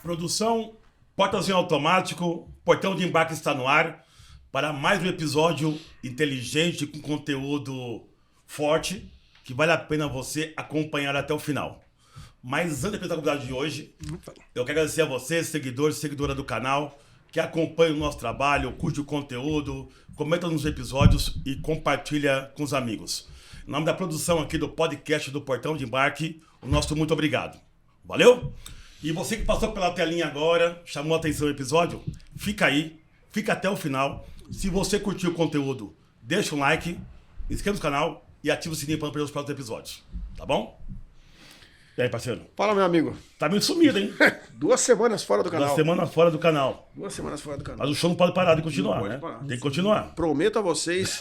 Produção, portãozinho automático, portão de embarque está no ar para mais um episódio inteligente com conteúdo forte que vale a pena você acompanhar até o final. Mas antes da convidado de hoje, eu quero agradecer a você, seguidor e seguidora do canal, que acompanha o nosso trabalho, curte o conteúdo, comenta nos episódios e compartilha com os amigos. Em nome da produção aqui do podcast do Portão de Embarque, o nosso muito obrigado. Valeu? E você que passou pela telinha agora, chamou a atenção do episódio, fica aí, fica até o final. Se você curtiu o conteúdo, deixa um like, inscreva no canal e ativa o sininho para não perder os próximos episódios. Tá bom? E aí, parceiro? Fala, meu amigo. Tá meio sumido, hein? 2 semanas fora do canal. 2 semanas fora do canal. 2 semanas fora do canal. Mas o show não pode parar de continuar, Não pode né? parar. Tem que continuar. Prometo a vocês,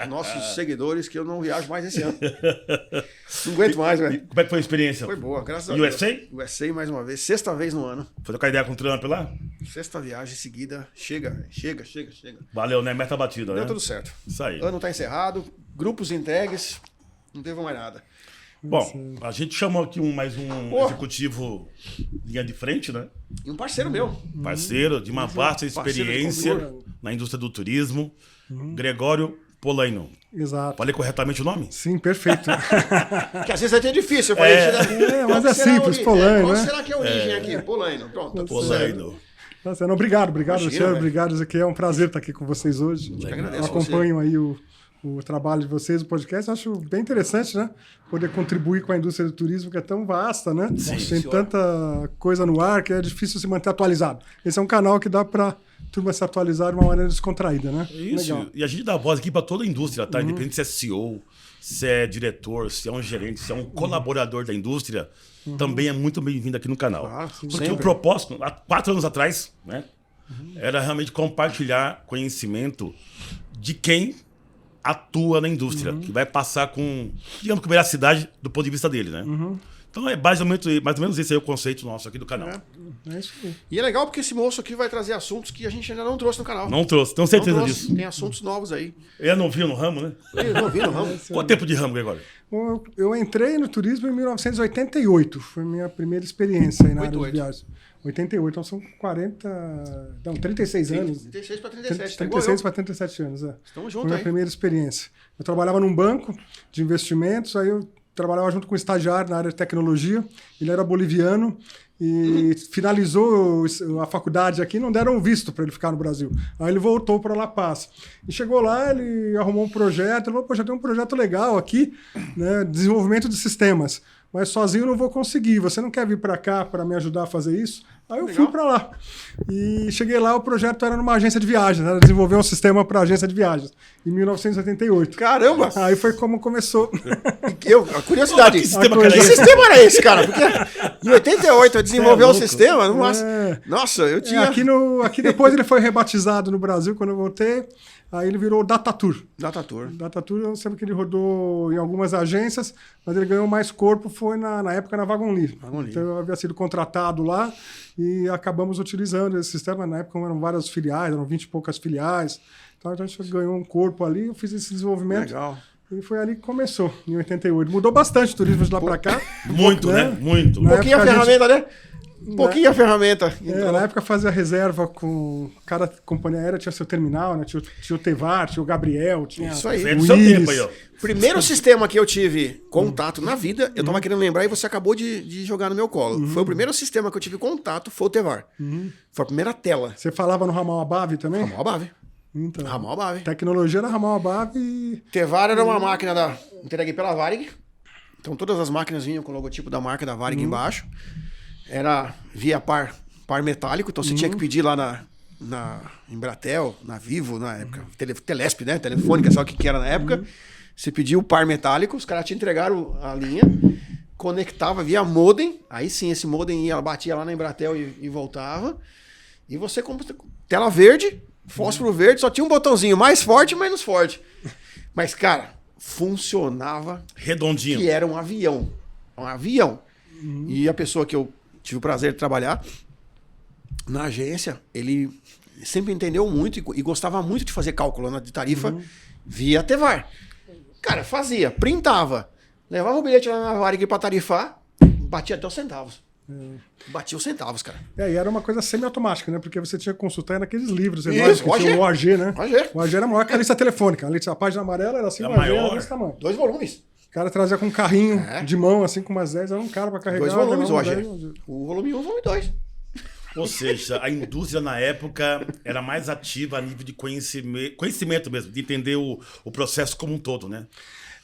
nossos seguidores, que eu não viajo mais esse ano. Não aguento mais, E velho. como é que foi a experiência? Foi boa, graças a USA? Deus. USA mais uma vez. 6ª vez no ano. Foi trocar ideia com o Trump lá? 6ª viagem seguida. Chega. Valeu, né? Meta batida, né? Deu tudo certo. Isso aí. O ano tá encerrado. Grupos entregues. Não teve mais nada. Bom, a gente chamou aqui mais um executivo linha de frente, né? E um parceiro meu. Parceiro de uma vasta Parceiro de experiência cultura. na indústria do turismo, Gregório Polaino. Exato. Falei corretamente o nome? Sim, perfeito. Que às vezes é até difícil. Eu falei, mas qual é será a simples, origem? Polaino, Qual né? será que é a origem aqui? Polaino. Pronto, tá tudo certo. Polaino. Tá certo. Obrigado, Imagina, Luciano. velho. Obrigado, Ezequiel. É um prazer estar aqui com vocês hoje. que Eu agradeço acompanho aí o trabalho de vocês, o podcast. Acho bem interessante, né? Poder contribuir com a indústria do turismo, que é tão vasta, né? Tem tanta coisa no ar que é difícil se manter atualizado. Esse é um canal que dá para turma se atualizar de uma maneira descontraída, né? Isso. Legal. E a gente dá voz aqui para toda a indústria, tá? Independente se é CEO, se é diretor, se é um gerente, se é um colaborador da indústria, também é muito bem-vindo aqui no canal. Ah, sim, Porque sempre. o propósito, há 4 anos atrás, né? Era realmente compartilhar conhecimento de quem atua na indústria, que vai passar com, digamos, com veracidade do ponto de vista dele, né? Então é mais ou menos esse aí o conceito nosso aqui do canal. É isso aí. E é legal porque esse moço aqui vai trazer assuntos que a gente ainda não trouxe no canal. Não trouxe, tenho Não certeza trouxe. disso. Tem assuntos novos aí. Eu não vi no ramo, né? Eu não vi no ramo. Quanto tempo de ramo, Gregório? Bom, eu entrei no turismo em 1988. Foi a minha primeira experiência aí na área de 88. viagens. 88, então são 36 anos. 36 para 37, tá igual 36 eu. para 37 anos, é. Estamos Foi juntos a minha aí. primeira experiência. Eu trabalhava num banco de investimentos, aí eu trabalhava junto com um estagiário na área de tecnologia. Ele era boliviano e finalizou a faculdade aqui, não deram visto para ele ficar no Brasil. Aí ele voltou para La Paz. E chegou lá, ele arrumou um projeto, ele falou, pô, já tem um projeto legal aqui, né, desenvolvimento de sistemas. Mas sozinho eu não vou conseguir. Você não quer vir para cá para me ajudar a fazer isso? Aí eu fui para lá. E cheguei lá, o projeto era numa agência de viagens, era desenvolver um sistema para agência de viagens, em 1988. Caramba! Aí foi como começou. A curiosidade. Que sistema Que que era esse? sistema era esse, cara? Porque em 88 eu desenvolvi um louco. sistema. Nossa, É. nossa, eu tinha... Aqui depois ele foi rebatizado no Brasil, quando eu voltei. Aí ele virou Datatur. Datatur. Datatur, eu sei que ele rodou em algumas agências, mas ele ganhou mais corpo, foi na época na Wagonli. Então eu havia sido contratado lá e acabamos utilizando esse sistema. Na época eram várias filiais, eram 20 e poucas filiais. Então a gente ganhou um corpo ali, eu fiz esse desenvolvimento. Legal. E foi ali que começou, em 88. Mudou bastante o turismo de lá para cá. Muito, né? Muito. Na Pouquinho a época a gente- ferramenta, né? Pouquinho a ferramenta. Na época fazia reserva com cada companhia aérea, tinha seu terminal, né? Tinha o Tevar, tinha o Gabriel, tinha Isso aí. É do o seu Iris. tempo aí, ó. Primeiro sistema que eu tive contato na vida, eu tava querendo lembrar e você acabou de jogar no meu colo. Foi o primeiro sistema que eu tive contato, foi o Tevar. Foi a primeira tela. Você falava no ramal Abave também? Ramal Abave. Então, Ramal Abave. tecnologia era ramal Abave e... Tevar era uma máquina entregue pela Varig. Então todas as máquinas vinham com o logotipo da marca da Varig embaixo. Era via par metálico, então você tinha que pedir lá na Embratel, na Vivo, na época, Telesp, né? Telefônica, sabe o que era na época? Você pediu o par metálico, os caras te entregaram a linha, conectava via modem, aí sim esse modem batia lá na Embratel e voltava. E você com tela verde, fósforo verde, só tinha um botãozinho mais forte e menos forte. Mas, cara, funcionava Redondinho. que era um avião. Um avião. E a pessoa que eu tive o prazer de trabalhar na agência, ele sempre entendeu muito e gostava muito de fazer cálculo de tarifa via Tevar. Cara, fazia, printava. Levava o bilhete lá na Varig pra tarifar, batia até os centavos. Batia os centavos, cara. E era uma coisa semi-automática, né? Porque você tinha que consultar naqueles livros Isso, enormes, que tinha o OAG, né? OAG. O OAG era maior que a lista telefônica. A página amarela era assim, o OAG maior. era desse tamanho. 2 volumes. O cara trazia com um carrinho de mão, assim, com umas 10, era um cara pra carregar. 2 volumes, não, OAG. 10. O volume 1 e o volume 2. Ou seja, a indústria na época era mais ativa a nível de conhecimento mesmo, de entender o processo como um todo, né?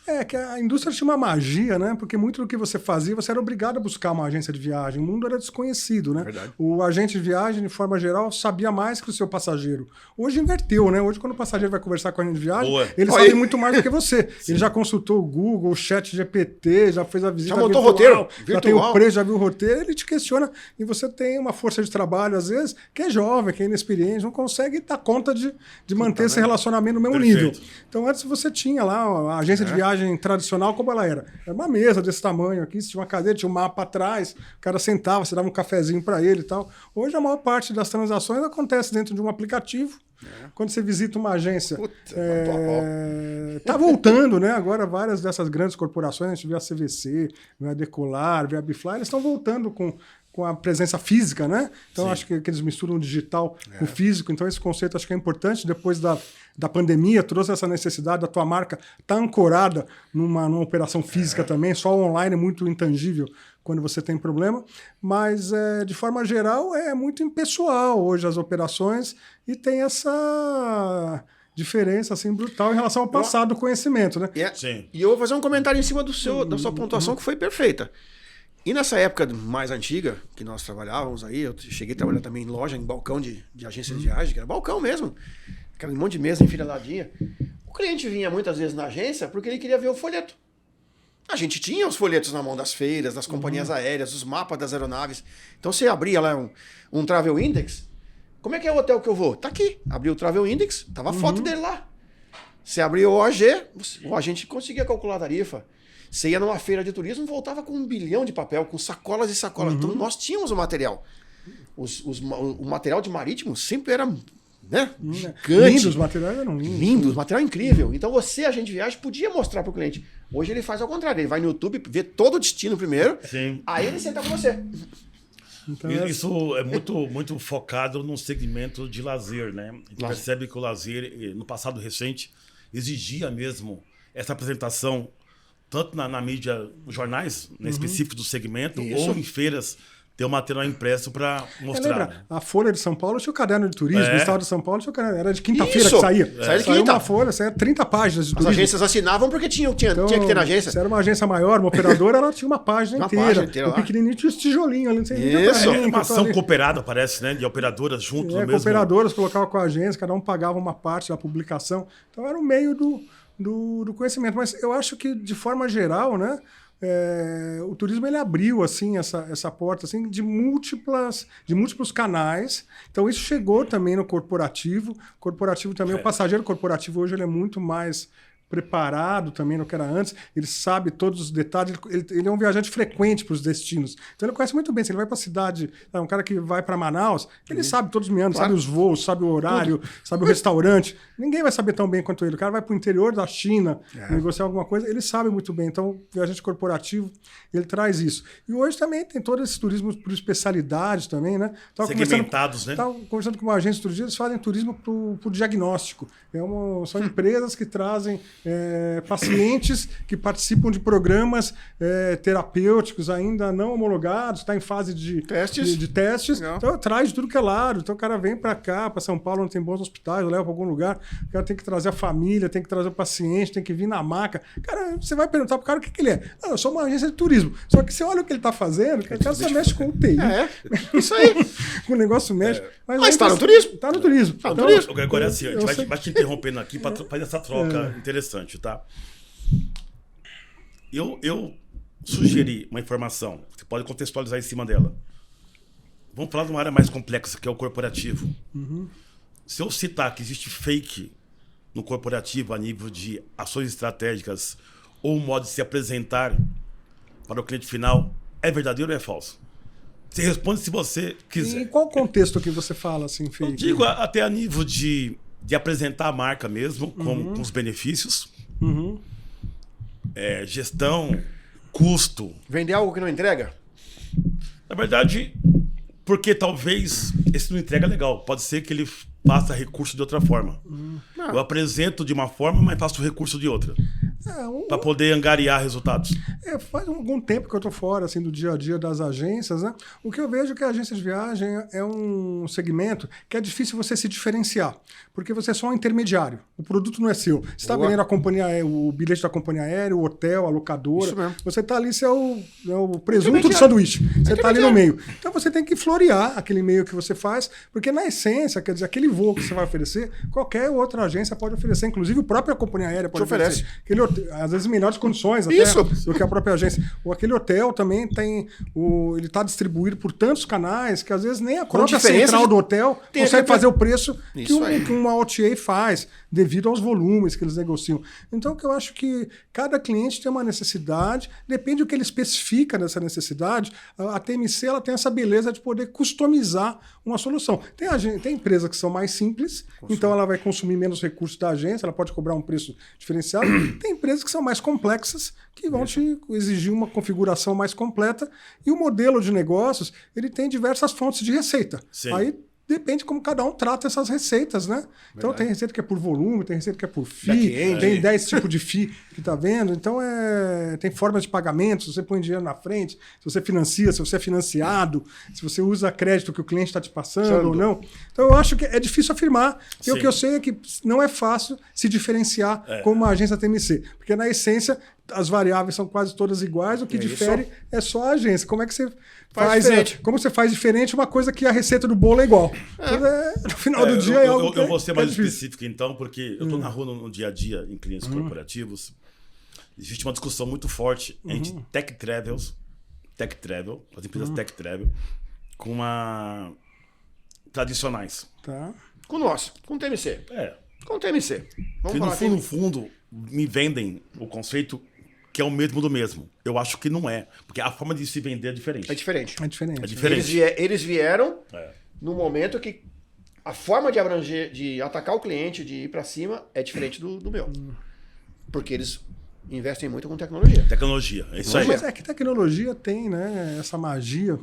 É, que a indústria tinha uma magia, né? Porque muito do que você fazia, você era obrigado a buscar uma agência de viagem. O mundo era desconhecido, né? Verdade. O agente de viagem, de forma geral, sabia mais que o seu passageiro. Hoje inverteu, né? Hoje, quando o passageiro vai conversar com a agente de viagem, Boa. ele Olha sabe aí. muito mais do que você. Ele já consultou o Google, o chat GPT, já fez a visita Já montou virtual, roteiro já tem o virtual. preço, já viu o roteiro, ele te questiona. E você tem uma força de trabalho, às vezes, que é jovem, que é inexperiente, não consegue dar conta de manter esse relacionamento no mesmo Perfeito. nível. Então, antes você tinha lá a agência de viagem tradicional, como ela era. Era uma mesa desse tamanho aqui, você tinha uma cadeira, tinha um mapa atrás, o cara sentava, você dava um cafezinho para ele e tal. Hoje, a maior parte das transações acontece dentro de um aplicativo. Quando você visita uma agência, Puta, tá voltando, né? Agora, várias dessas grandes corporações, a gente vê a CVC, vê a Decolar, vê a Bifly, eles estão voltando com a presença física, né? Então, acho que eles misturam o digital com o físico. Então, esse conceito acho que é importante. Depois da pandemia, trouxe essa necessidade da tua marca estar ancorada numa operação física também. Só o online é muito intangível quando você tem problema. Mas, de forma geral, é muito impessoal hoje as operações e tem essa diferença assim, brutal em relação ao passado do conhecimento, né? Sim. E eu vou fazer um comentário em cima da sua pontuação que foi perfeita. E nessa época mais antiga, que nós trabalhávamos aí, eu cheguei a trabalhar também em loja, em balcão de agência de viagem, que era balcão mesmo, aquele monte de mesa enfileiradinha. O cliente vinha muitas vezes na agência porque ele queria ver o folheto. A gente tinha os folhetos na mão das feiras, das companhias aéreas, os mapas das aeronaves. Então você abria lá um Travel Index. Como é que é o hotel que eu vou? Tá aqui. Abriu o Travel Index, tava a foto dele lá. Você abriu o OAG, o agente conseguia calcular a tarifa. Você ia numa feira de turismo, voltava com 1 bilhão de papel, com sacolas e sacolas. Então nós tínhamos o material. O material de marítimo sempre era, né, gigante. Lindos, os materiais eram lindos. Lindos, material incrível. Então você, agente de viagem, podia mostrar para o cliente. Hoje ele faz ao contrário. Ele vai no YouTube, vê todo o destino primeiro. Sim. Aí ele senta com você. Então, Isso é muito focado no segmento de lazer, né? A gente percebe que o lazer, no passado recente, exigia mesmo essa apresentação tanto na mídia, nos jornais, né, específicos do segmento, Isso. ou em feiras, ter o material impresso para mostrar. Lembra, a Folha de São Paulo tinha o caderno de turismo, o Estado de São Paulo tinha o caderno, era de quinta-feira Isso. que saía. Saía de Saiu quinta. uma folha, saía 30 páginas de As turismo. agências assinavam porque tinha que ter na agência. Se era uma agência maior, uma operadora, ela tinha uma página Uma inteira. página inteira O lá. pequenininho tinha os tijolinhos ali, não sei Isso. É uma ação cooperada, parece, né? De operadoras junto no mesmo... Cooperadoras colocavam com a agência, cada um pagava uma parte da publicação. Então era o meio do conhecimento. Mas eu acho que, de forma geral, né, o turismo ele abriu assim, essa porta assim, de múltiplos canais. Então isso chegou também no corporativo. Corporativo também, o passageiro corporativo hoje ele é muito mais preparado também no que era antes, ele sabe todos os detalhes, ele é um viajante frequente para os destinos. Então ele conhece muito bem. Se ele vai para a cidade, um cara que vai para Manaus, ele sabe todos os meandros, sabe os voos, sabe o horário, sabe o restaurante. Ninguém vai saber tão bem quanto ele. O cara vai para o interior da China negociar alguma coisa, ele sabe muito bem. Então o viajante corporativo, ele traz isso. E hoje também tem todo esse turismo por especialidade também, né? Segmentados, né? Estava conversando com uma agência outro dia, eles fazem turismo por diagnóstico. São empresas que trazem pacientes que participam de programas terapêuticos ainda não homologados, está em fase de testes. Legal. Então traz de tudo que é lado. Então o cara vem para cá, para São Paulo, onde tem bons hospitais, leva para algum lugar. O cara tem que trazer a família, tem que trazer o paciente, tem que vir na maca. Cara, você vai perguntar pro cara o que ele é. Não, eu sou uma agência de turismo. Só que você olha o que ele está fazendo, o cara só mexe com o TI. Isso aí. O negócio mexe. Mas tá no turismo. Tá no turismo. Tá no turismo. Agora é assim, a eu gente sei- vai te interrompendo aqui para fazer essa troca interessante, tá? Eu sugeri uma informação, você pode contextualizar em cima dela. Vamos falar de uma área mais complexa, que é o corporativo. Se eu citar que existe fake no corporativo a nível de ações estratégicas ou um modo de se apresentar para o cliente final, é verdadeiro ou é falso? Você responde se você E quiser. em qual contexto que você fala assim, Eu fake? digo até a nível de apresentar a marca mesmo, com os benefícios. gestão, custo. Vender algo que não entrega? Na verdade, porque talvez esse não entrega legal. Pode ser que ele faça recurso de outra forma. Eu apresento de uma forma, mas faço recurso de outra. Para poder angariar resultados. Faz algum tempo que eu estou fora assim, do dia a dia das agências, né? O que eu vejo é que a agência de viagem é um segmento que é difícil você se diferenciar, porque você é só um intermediário. O produto não é seu. Você está vendendo a companhia, o bilhete da companhia aérea, o hotel, a locadora. Isso mesmo. Você está ali, você é o presunto do sanduíche. Você está ali no meio. Então você tem que florear aquele meio que você faz, porque na essência, quer dizer, aquele voo que você vai oferecer, qualquer outra agência pode oferecer, inclusive a própria companhia aérea pode oferecer. Às vezes melhores condições até do que a própria agência. Ou aquele hotel também tem ele está distribuído por tantos canais que às vezes nem a própria central do hotel consegue fazer o preço que uma OTA faz, devido aos volumes que eles negociam. Então, que eu acho que cada cliente tem uma necessidade, depende do que ele especifica nessa necessidade. A TMC ela tem essa beleza de poder customizar uma solução. Tem empresas que são mais simples, então ela vai consumir menos recursos da agência, ela pode cobrar um preço diferenciado. Tem empresas que são mais complexas, que vão te exigir uma configuração mais completa, e o modelo de negócios ele tem diversas fontes de receita. Sim. Aí depende como cada um trata essas receitas, né? Então tem receita que é por volume, tem receita que é por FII, tem 10 tipos de FII que tá vendo. Então tem formas de pagamento, se você põe dinheiro na frente, se você financia, se você é financiado, se você usa crédito que o cliente está te passando ou não. Então eu acho que é difícil afirmar. E o que eu sei é que não é fácil se diferenciar como uma agência TMC. Porque na essência as variáveis são quase todas iguais, o que difere é só a agência. Como é que você faz diferente? Como você faz diferente uma coisa que a receita do bolo é igual? No final do dia é algo eu vou ser mais específico então, porque eu estou na rua no dia a dia em clientes corporativos. Existe uma discussão muito forte entre tech travel, as empresas tech travel, com tradicionais. Tá. Com nós, com o TMC. Com o TMC. Porque no fundo, me vendem o conceito que é o mesmo do mesmo. Eu acho que não é. Porque a forma de se vender é diferente. É diferente. Eles vieram no momento que a forma de abranger, de atacar o cliente, de ir para cima, é diferente do meu. Porque eles investem muito com tecnologia. Tecnologia, é isso aí. Mas é que tecnologia tem, né, essa magia.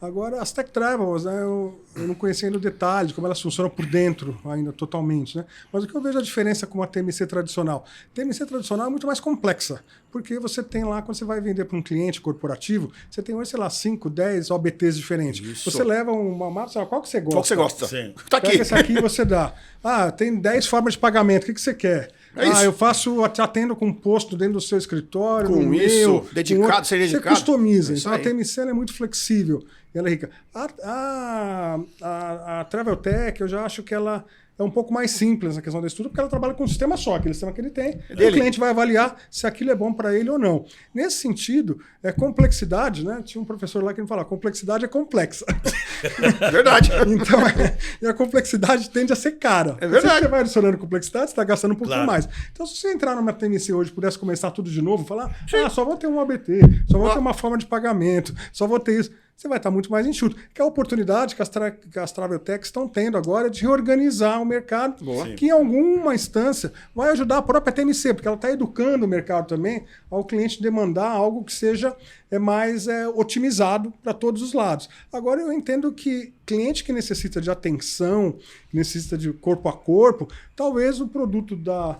Agora, as tech travels, né, eu não conhecia ainda o detalhe de como elas funcionam por dentro ainda totalmente, né? Mas o que eu vejo a diferença com a TMC tradicional? A TMC tradicional é muito mais complexa, porque você tem lá, quando você vai vender para um cliente corporativo, você tem hoje, sei lá, 5, 10 OBTs diferentes. Isso. Você leva uma mapa, qual que você gosta? Qual que você gosta? Sim. Tá aqui. Pega esse aqui e você dá. Tem 10 formas de pagamento, o que você quer? Eu te atendo com um posto dentro do seu escritório, com no isso, meu, dedicado, ser dedicado. Você customiza. Então a TMC é muito flexível. Ela é rica. A Travel Tech, eu já acho que ela é um pouco mais simples na questão do estudo, porque ela trabalha com um sistema só, aquele sistema que ele tem, e o cliente vai avaliar se aquilo é bom para ele ou não. Nesse sentido, complexidade, né? Tinha um professor lá que me falava, complexidade é complexa. Verdade. Então, e a complexidade tende a ser cara. É verdade. Se você vai adicionando complexidade, você está gastando um pouquinho mais. Então, se você entrar numa TMC hoje, pudesse começar tudo de novo, falar, só vou ter um ABT, só vou ter uma forma de pagamento, só vou ter isso. Você vai estar muito mais enxuto. Que é a oportunidade que as Travel Techs estão tendo agora de reorganizar o mercado, que em alguma instância vai ajudar a própria TMC, porque ela está educando o mercado também ao cliente demandar algo que seja mais otimizado para todos os lados. Agora, eu entendo que cliente que necessita de atenção, que necessita de corpo a corpo, talvez o produto da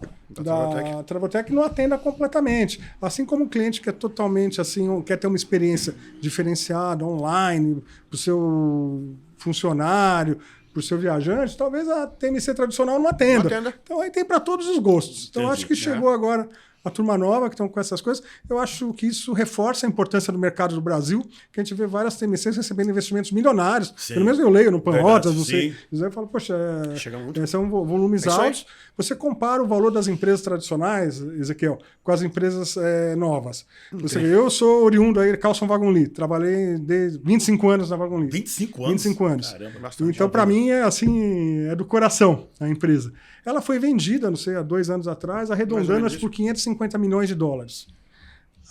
Travel Tech não atenda completamente. Assim como o cliente que é totalmente assim, quer ter uma experiência diferenciada, online, para o seu funcionário, para o seu viajante, talvez a TMC tradicional não atenda. Então aí tem para todos os gostos. Então acho que chegou agora a turma nova que estão com essas coisas. Eu acho que isso reforça a importância do mercado do Brasil, que a gente vê várias TMCs recebendo investimentos milionários. Pelo menos eu leio no Pan-Rotas, você fala, poxa, são volumes altos. Você compara o valor das empresas tradicionais, Ezequiel, com as empresas novas. Eu sou oriundo aí, Carlson Wagon-Lee. Trabalhei de 25 anos na Wagon-Lee. 25 anos? 25 anos. Caramba, bastante. Então, para mim, é do coração a empresa. Ela foi vendida, não sei, há 2 anos atrás, arredondando por $550 milhões.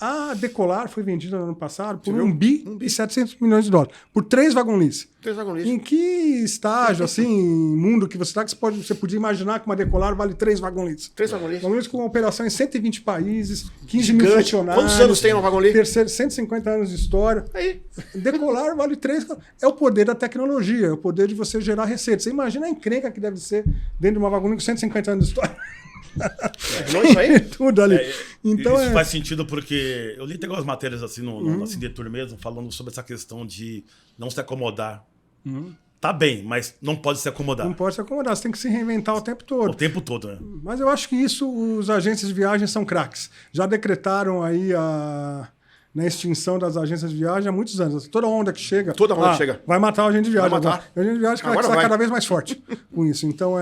A Decolar foi vendida no ano passado por $1 bi e 700 milhões de dólares, por 3 Wagonliz. 3 Wagonliz. Em que estágio, assim, mundo que você está, que você podia imaginar que uma Decolar vale 3 Wagonliz? 3 Wagonliz. Wagonliz com uma operação em 120 países, 15 mil Gigante. funcionários. Quantos anos tem uma Wagonliz? Terceiro, 150 anos de história. Aí. Decolar vale 3. É o poder da tecnologia, é o poder de você gerar receita. Você imagina a encrenca que deve ser dentro de uma Wagonliz com 150 anos de história. Não, isso aí? Tudo ali. Então, isso faz sentido porque eu li até algumas matérias assim na Sindetur mesmo, falando sobre essa questão de não se acomodar. Tá bem, mas não pode se acomodar. Não pode se acomodar, você tem que se reinventar o tempo todo. O tempo todo, né? Mas eu acho que isso, os agentes de viagem são craques. Já decretaram aí na extinção das agências de viagem há muitos anos. Toda onda que chega. Vai matar o agente de viagem. Vai matar. O agente de viagem vai estar cada vez mais forte com isso. Então,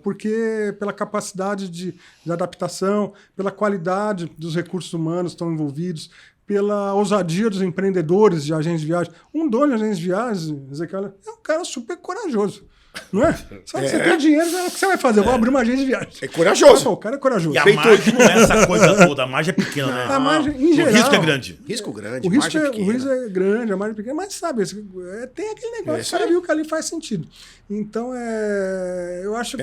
porque pela capacidade de adaptação, pela qualidade dos recursos humanos que estão envolvidos, pela ousadia dos empreendedores de agentes de viagem. Um dono de agência de viagem, Ezequiel, é um cara super corajoso. Não é? Só que você tem dinheiro, o que você vai fazer? Eu vou abrir uma agência de viagem. É corajoso. O cara é corajoso. E a margem não é essa coisa toda, a margem é pequena, né? A margem, em geral, o risco é grande. Risco grande, o risco é grande, a margem é pequena, mas sabe, tem aquele negócio, o cara viu que ali faz sentido. Então, eu acho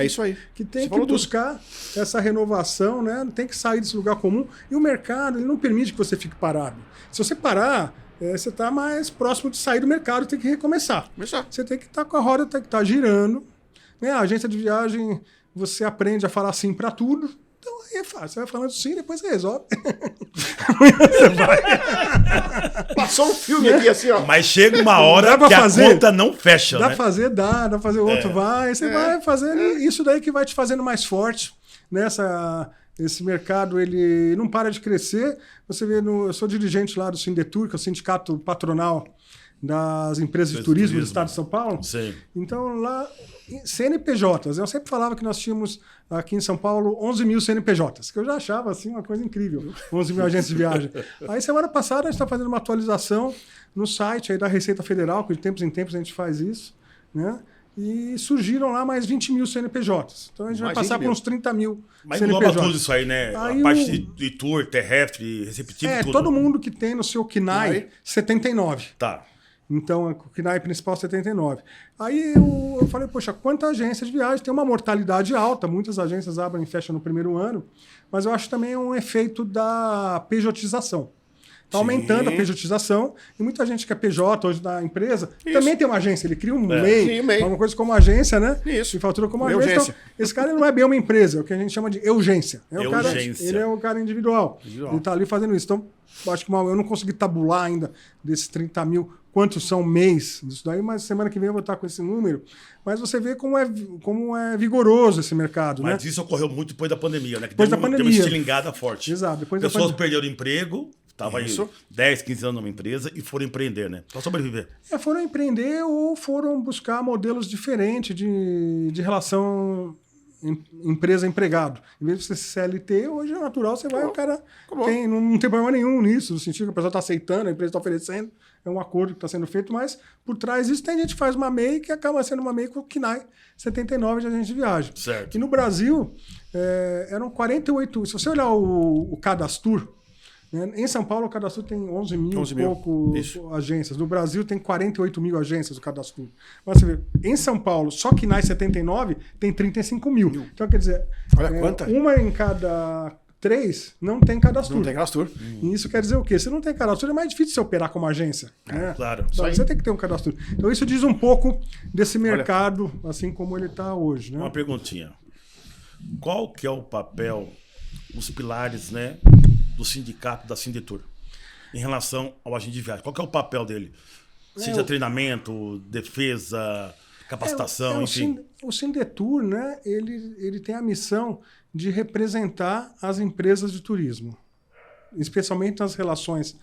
que tem que buscar essa renovação, né? Tem que sair desse lugar comum. E o mercado, ele não permite que você fique parado. Se você parar, você está mais próximo de sair do mercado e tem que recomeçar. Você tem que estar com a roda, tem que estar girando. Né? A agência de viagem, você aprende a falar sim para tudo. Então aí é fácil. Você vai falando sim, depois você resolve. Você vai. Passou um filme aqui assim, ó. Mas chega uma hora que a conta não fecha, dá né? Dá pra fazer, o outro vai. Você vai fazendo isso daí que vai te fazendo mais forte. Esse mercado, ele não para de crescer. Você vê, eu sou dirigente lá do Sindetur, que é o sindicato patronal das empresas de turismo do estado de São Paulo. Sim. Então, lá, CNPJs. Eu sempre falava que nós tínhamos aqui em São Paulo 11 mil CNPJs, que eu já achava assim uma coisa incrível, 11 mil agentes de viagem. Aí, semana passada, a gente está fazendo uma atualização no site aí da Receita Federal, que de tempos em tempos a gente faz isso, né? E surgiram lá mais 20 mil CNPJs. Então a gente vai passar por uns 30 mil Mas CNPJs. engloba tudo isso aí, né? Aí a parte de tour, terrestre, receptivo, tudo. Todo mundo que tem no seu KNAI 79. Tá. Então, o KNAI principal 79. Aí eu falei, poxa, quanta agência de viagem? Tem uma mortalidade alta, muitas agências abrem e fecham no primeiro ano, mas eu acho também um efeito da pejotização. Está aumentando a pejotização e muita gente que é PJ hoje da empresa também tem uma agência. Ele cria um MEI, uma coisa como agência, né? Isso. E fatura como agência. Então, esse cara não é bem uma empresa, é o que a gente chama de urgência. Ele é o cara individual. Ele está ali fazendo isso. Então, acho que eu não consegui tabular ainda desses 30 mil quantos são mês disso daí, mas semana que vem eu vou estar com esse número. Mas você vê como é vigoroso esse mercado. Mas né? isso ocorreu muito depois da pandemia, né? Que depois da pandemia. Deu uma estilingada forte. Exato. Pessoas perderam emprego. Estava aí 10, 15 anos numa empresa e foram empreender, né? Para sobreviver. Foram empreender ou foram buscar modelos diferentes de relação empresa-empregado. Em vez de você ser CLT, hoje é natural, você vai, o cara não tem problema nenhum nisso, no sentido que a pessoa está aceitando, a empresa está oferecendo, é um acordo que está sendo feito, mas por trás disso tem gente que faz uma MEI que acaba sendo uma MEI com o KNAI 79 de agente de viagem. Certo. E no Brasil, eram 48... Se você olhar o Cadastur, em São Paulo, o Cadastro tem 11 mil e pouco agências. No Brasil, tem 48 mil agências, o Cadastro. Mas você vê, em São Paulo, só que nas 79 tem 35 mil. Então, quer dizer, uma em cada 3 não tem Cadastro. Não tem Cadastro. E isso quer dizer o quê? Se não tem Cadastro, é mais difícil você operar como agência. Né? Claro. Então, você tem que ter um Cadastro. Então, isso diz um pouco desse mercado, assim como ele está hoje. Né? Uma perguntinha. Qual que é o papel, os pilares, né, do sindicato da Sindetur em relação ao agente de viagem? Qual que é o papel dele? Seja treinamento, defesa, capacitação, enfim. O Sindetur, né, ele tem a missão de representar as empresas de turismo, especialmente nas relações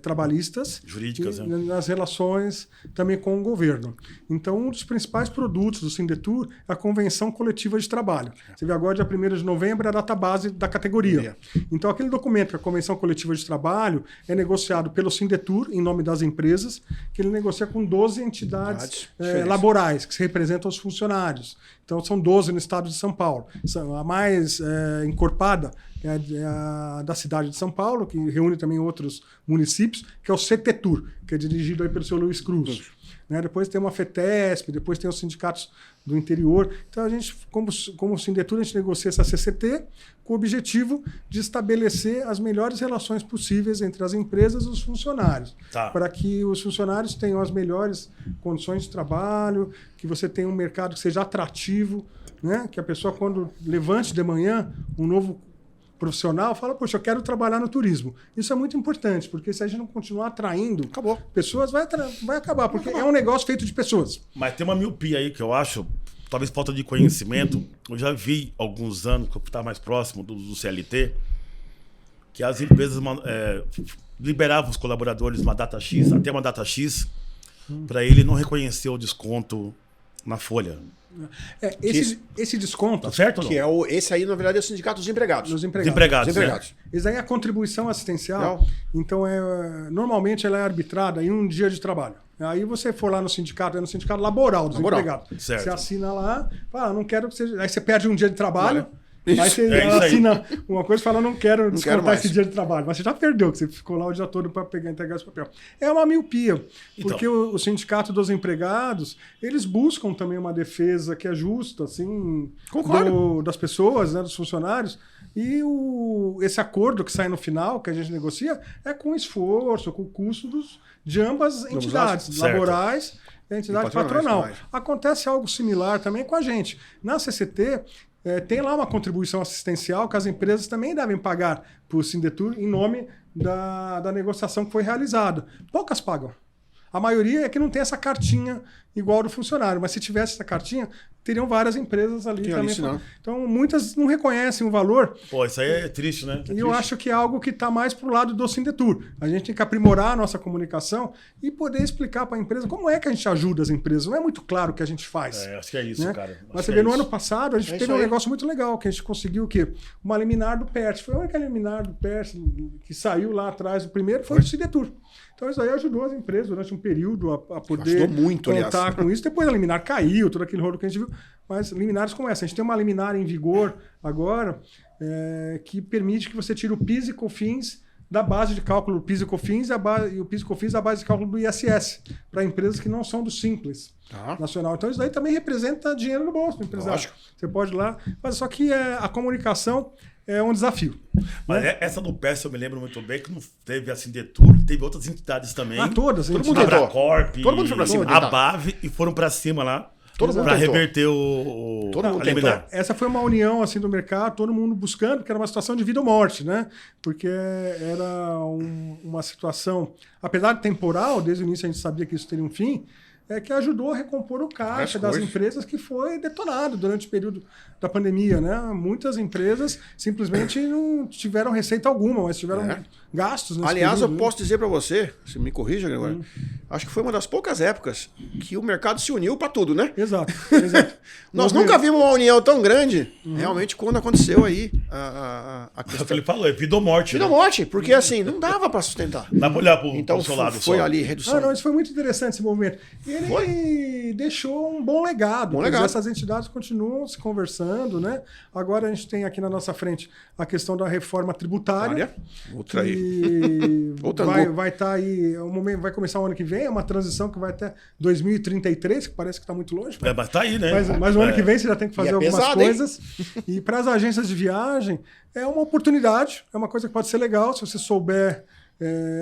trabalhistas, jurídicas, nas relações também com o governo. Então, um dos principais produtos do Sindetur é a Convenção Coletiva de Trabalho. Você vê agora, dia 1º de novembro, é a data base da categoria. Então, aquele documento, que é a Convenção Coletiva de Trabalho, é negociado pelo Sindetur, em nome das empresas, que ele negocia com 12 entidades laborais, que representam os funcionários. Então são 12 no estado de São Paulo. A mais encorpada é a da cidade de São Paulo, que reúne também outros municípios, que é o CTTUR, que é dirigido aí pelo seu Luiz Cruz. Né? Depois tem uma FETESP, depois tem os sindicatos do interior. Então a gente, como Sindetur, a gente negocia essa CCT com o objetivo de estabelecer as melhores relações possíveis entre as empresas e os funcionários, para que os funcionários tenham as melhores condições de trabalho, que você tenha um mercado que seja atrativo, né? Que a pessoa, quando levante de manhã um novo profissional, fala, poxa, eu quero trabalhar no turismo. Isso é muito importante, porque se a gente não continuar atraindo pessoas, vai acabar, porque é um negócio feito de pessoas. Mas tem uma miopia aí que eu acho, talvez falta de conhecimento. Eu já vi alguns anos, que eu estava mais próximo do CLT, que as empresas liberavam os colaboradores uma data X, até uma data X, para ele não reconhecer o desconto na folha. Esse desconto... Tá certo ou não? Que esse aí, na verdade, é o Sindicato dos Empregados. Dos empregados. Esse aí é a contribuição assistencial. Então, normalmente, ela é arbitrada em um dia de trabalho. Aí você for lá no sindicato, é no sindicato laboral dos empregados. Certo. Você assina lá, fala, não quero que você... Aí você perde um dia de trabalho... Isso. Aí você assina uma coisa e fala, não quero descontar esse dia de trabalho. Mas você já perdeu, que você ficou lá o dia todo para entregar esse papel. É uma miopia, porque o sindicato dos empregados, eles buscam também uma defesa que é justa, assim, das pessoas, né, dos funcionários. E esse acordo que sai no final, que a gente negocia, é com esforço, com o custo de ambas entidades, laborais e a entidade patronal. Acontece algo similar também com a gente. Na CCT... tem lá uma contribuição assistencial que as empresas também devem pagar para o Sindetur em nome da negociação que foi realizada. Poucas pagam. A maioria é que não tem essa cartinha igual do funcionário, mas se tivesse essa cartinha, teriam várias empresas ali também. Então, muitas não reconhecem o valor. Pô, isso aí é triste, né? E eu acho que é algo que está mais para o lado do Sindetur. A gente tem que aprimorar a nossa comunicação e poder explicar para a empresa como é que a gente ajuda as empresas. Não é muito claro o que a gente faz. Acho que é isso, né? Cara. Mas você vê, no ano passado, a gente teve um negócio muito legal, que a gente conseguiu o quê? Uma liminar do PERT. Foi a única liminar do PERT que saiu lá atrás. O primeiro foi do Sindetur. Então isso aí ajudou as empresas durante um período a poder contar com isso. Depois a liminar caiu, todo aquele rolo que a gente viu. Mas liminares como essa. A gente tem uma liminar em vigor agora que permite que você tire o PIS e COFINS da base de cálculo do PIS e COFINS e o PIS e COFINS da base de cálculo do ISS, para empresas que não são do Simples Nacional. Então isso daí também representa dinheiro no bolso do empresário. Lógico. Você pode ir lá, mas só que a comunicação é um desafio. Mas essa do PES eu me lembro muito bem, que não teve a Sindetur, teve outras entidades também. Todas. Todo mundo entrou. Todo mundo foi pra cima. A BAV, e foram pra cima lá. Para reverter a liminar. Essa foi uma união assim do mercado, todo mundo buscando, porque era uma situação de vida ou morte, né? Porque era uma situação, apesar de temporal, desde o início a gente sabia que isso teria um fim, que ajudou a recompor o caixa das empresas que foi detonado durante o período da pandemia, né? Muitas empresas simplesmente não tiveram receita alguma, mas tiveram gastos nesse Aliás, período, eu posso dizer para você, se me corrija agora, acho que foi uma das poucas épocas que o mercado se uniu para tudo, né? Exato. Nós nunca vimos uma união tão grande, realmente, quando aconteceu aí a questão. É o que ele falou, é vida ou morte. Vida ou morte, porque assim, não dava para sustentar. Dá para olhar para o seu lado foi só. ali redução. Isso foi muito interessante, esse movimento. E ele deixou um bom legado. Essas entidades continuam se conversando, né? Agora a gente tem aqui na nossa frente a questão da reforma tributária. Outra aí. Vai estar aí, vai começar o ano que vem, é uma transição que vai até 2033, que parece que está muito longe. Mas tá aí, né? Mas o ano que vem você já tem que fazer algumas coisas. E para as agências de viagem, é uma oportunidade, é uma coisa que pode ser legal, se você souber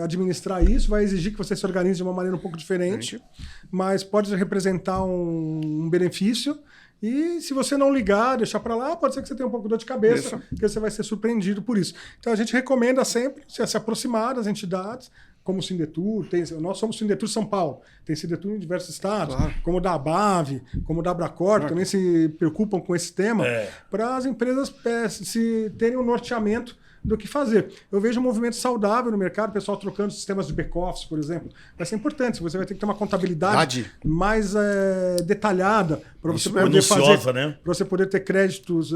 administrar isso, vai exigir que você se organize de uma maneira um pouco diferente, mas pode representar um benefício. E se você não ligar, deixar para lá, pode ser que você tenha um pouco de dor de cabeça, porque você vai ser surpreendido por isso. Então a gente recomenda sempre se aproximar das entidades, como o Sindetur, nós somos Sindetur São Paulo, tem Sindetur em diversos estados, como o da ABAV, como o da Abracorp, também se preocupam com esse tema, para as empresas terem um norteamento do que fazer. Eu vejo um movimento saudável no mercado, o pessoal trocando sistemas de back-office, por exemplo. Vai ser importante, você vai ter que ter uma contabilidade mais detalhada para você poder fazer, né? Para você poder ter créditos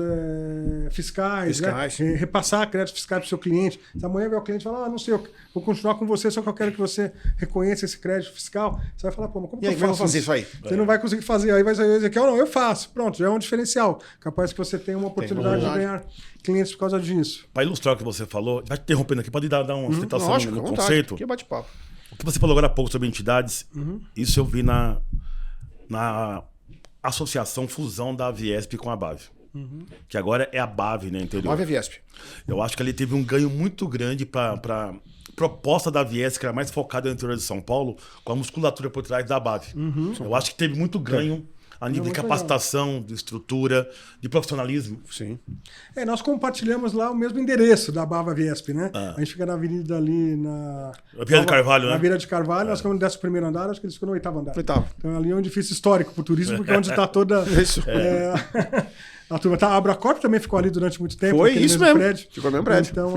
fiscais. Né? Repassar créditos fiscais para o seu cliente. Se amanhã vier o cliente e falar, não sei, eu vou continuar com você, só que eu quero que você reconheça esse crédito fiscal, você vai falar, pô, mas como que eu faço fazer isso aí? Você não vai conseguir fazer, aí vai sair Ezequiel, não, eu faço. Pronto, já é um diferencial. Capaz que você tenha uma oportunidade de ganhar clientes por causa disso. Para ilustrar o que você falou, já te interrompendo aqui, pode dar uma sustentação no conceito. Que bate-papo. O que você falou agora há pouco sobre entidades, isso eu vi na associação, fusão da Viesp com a BAV. Que agora é a BAV, né, interior. BAV é Viesp. Eu acho que ali teve um ganho muito grande para proposta da Viesp, que era mais focada no interior de São Paulo, com a musculatura por trás da BAV. Eu acho que teve muito ganho a nível de capacitação, de estrutura, de profissionalismo. Sim. Nós compartilhamos lá o mesmo endereço da Bava Viesp, né? A gente fica na avenida ali na... Vila de Carvalho, né? Na Vila de Carvalho, nós ficamos no 11º andar, acho que eles ficam no 8º andar. Oitavo. Então ali é um edifício histórico para o turismo, porque é onde está toda... A turma a Abracorp também ficou ali durante muito tempo. Foi isso mesmo. Prédio. Ficou no mesmo prédio. Então,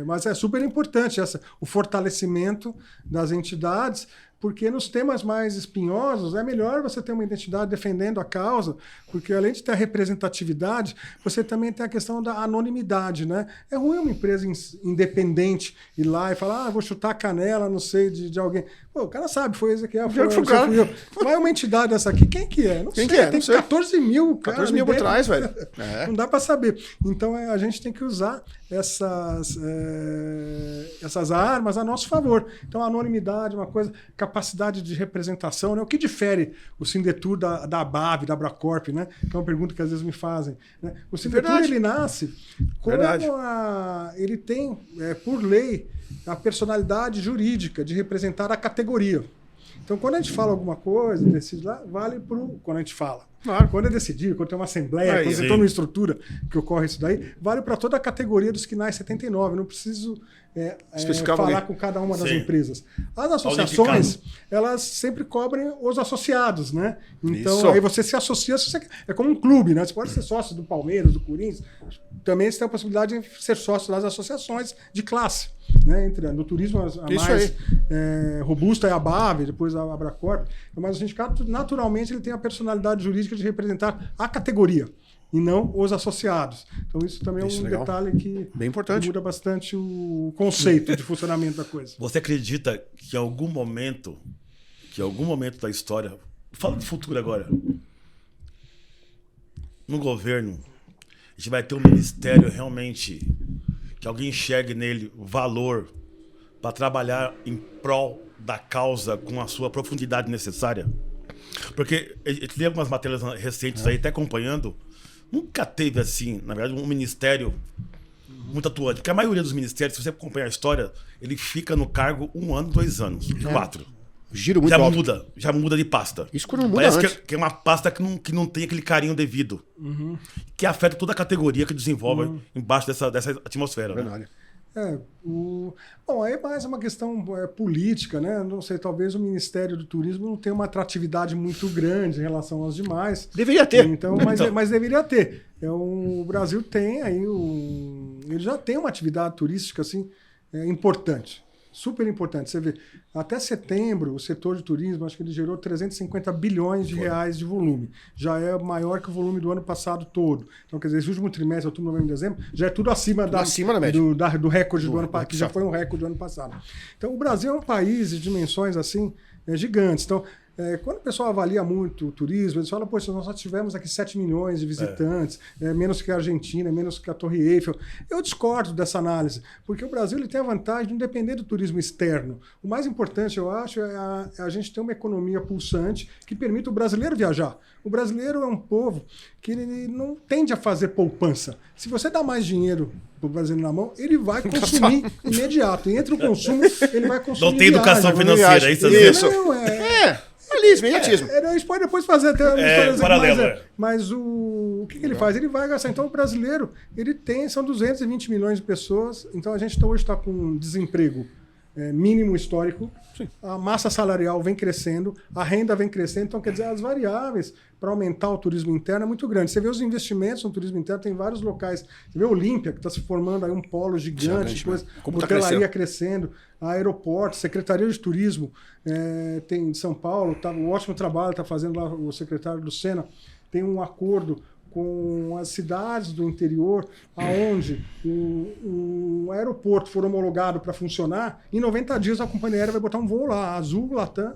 mas é super importante o fortalecimento das entidades, porque nos temas mais espinhosos é melhor você ter uma identidade defendendo a causa, porque além de ter a representatividade, você também tem a questão da anonimidade, né? É ruim uma empresa independente ir lá e falar, vou chutar a canela, não sei, de alguém. Pô, o cara sabe, foi Ezequiel, fui eu. Vai uma entidade dessa aqui, quem que é? Não sei, tem 14 mil, cara. 14 mil por trás, velho. Não dá para saber. Então a gente tem que usar essas armas a nosso favor. Então a anonimidade, uma coisa, capacidade de representação, né? O que difere o Sindetur da BAV, da Abracorp, né? Que é uma pergunta que às vezes me fazem. Né? O Sindetur, ele nasce como ele tem, por lei, a personalidade jurídica de representar a categoria. Então, quando a gente fala alguma coisa, decide lá, vale para o... Quando a gente fala. Claro. Quando é decidido, quando tem uma assembleia, quando tem toda uma estrutura que ocorre isso daí, vale para toda a categoria dos quinais 79. Não preciso falar com cada uma das empresas. As associações, elas sempre cobrem os associados, né? Então, aí você se associa, é como um clube, né? Você pode ser sócio do Palmeiras, do Corinthians. Também você tem a possibilidade de ser sócio das associações de classe. Né? No turismo, a mais robusta é a BAV, depois a Abracorp. Mas o sindicato, naturalmente, ele tem a personalidade jurídica de representar a categoria e não os associados. Então isso também é um detalhe que bem importante. Muda bastante o conceito de funcionamento da coisa. Você acredita que em algum momento da história, fala de futuro agora, no governo, a gente vai ter um ministério realmente que alguém enxergue nele valor para trabalhar em prol da causa com a sua profundidade necessária? Porque eu tive algumas matérias recentes aí, até acompanhando, nunca teve assim, na verdade, um ministério muito atuante. Porque a maioria dos ministérios, se você acompanhar a história, ele fica no cargo 1 ano, 2 anos, 4. Giro muito alto. Já muda de pasta. Isso quando muda Parece antes. que é uma pasta que não tem aquele carinho devido. Que afeta toda a categoria que desenvolve embaixo dessa atmosfera. Verdade. Né? Bom, aí é mais uma questão política, né? Não sei, talvez o Ministério do Turismo não tenha uma atratividade muito grande em relação aos demais. Deveria ter. Então, mas deveria ter. O Brasil tem aí ele já tem uma atividade turística assim importante. Super importante. Você vê, até setembro, o setor de turismo, acho que ele gerou 350 bilhões de reais de volume. Já é maior que o volume do ano passado todo. Então, quer dizer, esse último trimestre, outubro, novembro, dezembro, já é tudo acima da média. Do recorde do ano passado, que já foi um recorde do ano passado. Então, o Brasil é um país de dimensões assim gigantes. Então, quando o pessoal avalia muito o turismo, eles falam, poxa, nós só tivemos aqui 7 milhões de visitantes, menos que a Argentina, menos que a Torre Eiffel. Eu discordo dessa análise, porque o Brasil ele tem a vantagem de não depender do turismo externo. O mais importante, eu acho, é a gente ter uma economia pulsante que permita o brasileiro viajar. O brasileiro é um povo que ele não tende a fazer poupança. Se você dá mais dinheiro para o brasileiro na mão, ele vai consumir imediato. E entre o consumo, ele vai consumir. Não tem educação financeira, isso. Não, imediatismo. A gente pode depois fazer até uma paralelo. mas o que ele faz? Ele vai gastar. Então, o brasileiro, são 220 milhões de pessoas. Então, a gente hoje está com desemprego mínimo histórico, a massa salarial vem crescendo, a renda vem crescendo, então quer dizer, as variáveis para aumentar o turismo interno é muito grande. Você vê os investimentos no turismo interno, tem vários locais. Você vê Olímpia, que está se formando aí um polo gigante, hotelaria crescendo, aeroporto, Secretaria de Turismo, tem em São Paulo, um ótimo trabalho está fazendo lá o secretário do Sena, tem um acordo com as cidades do interior, aonde o aeroporto for homologado para funcionar, em 90 dias a companhia aérea vai botar um voo lá, Azul, Latam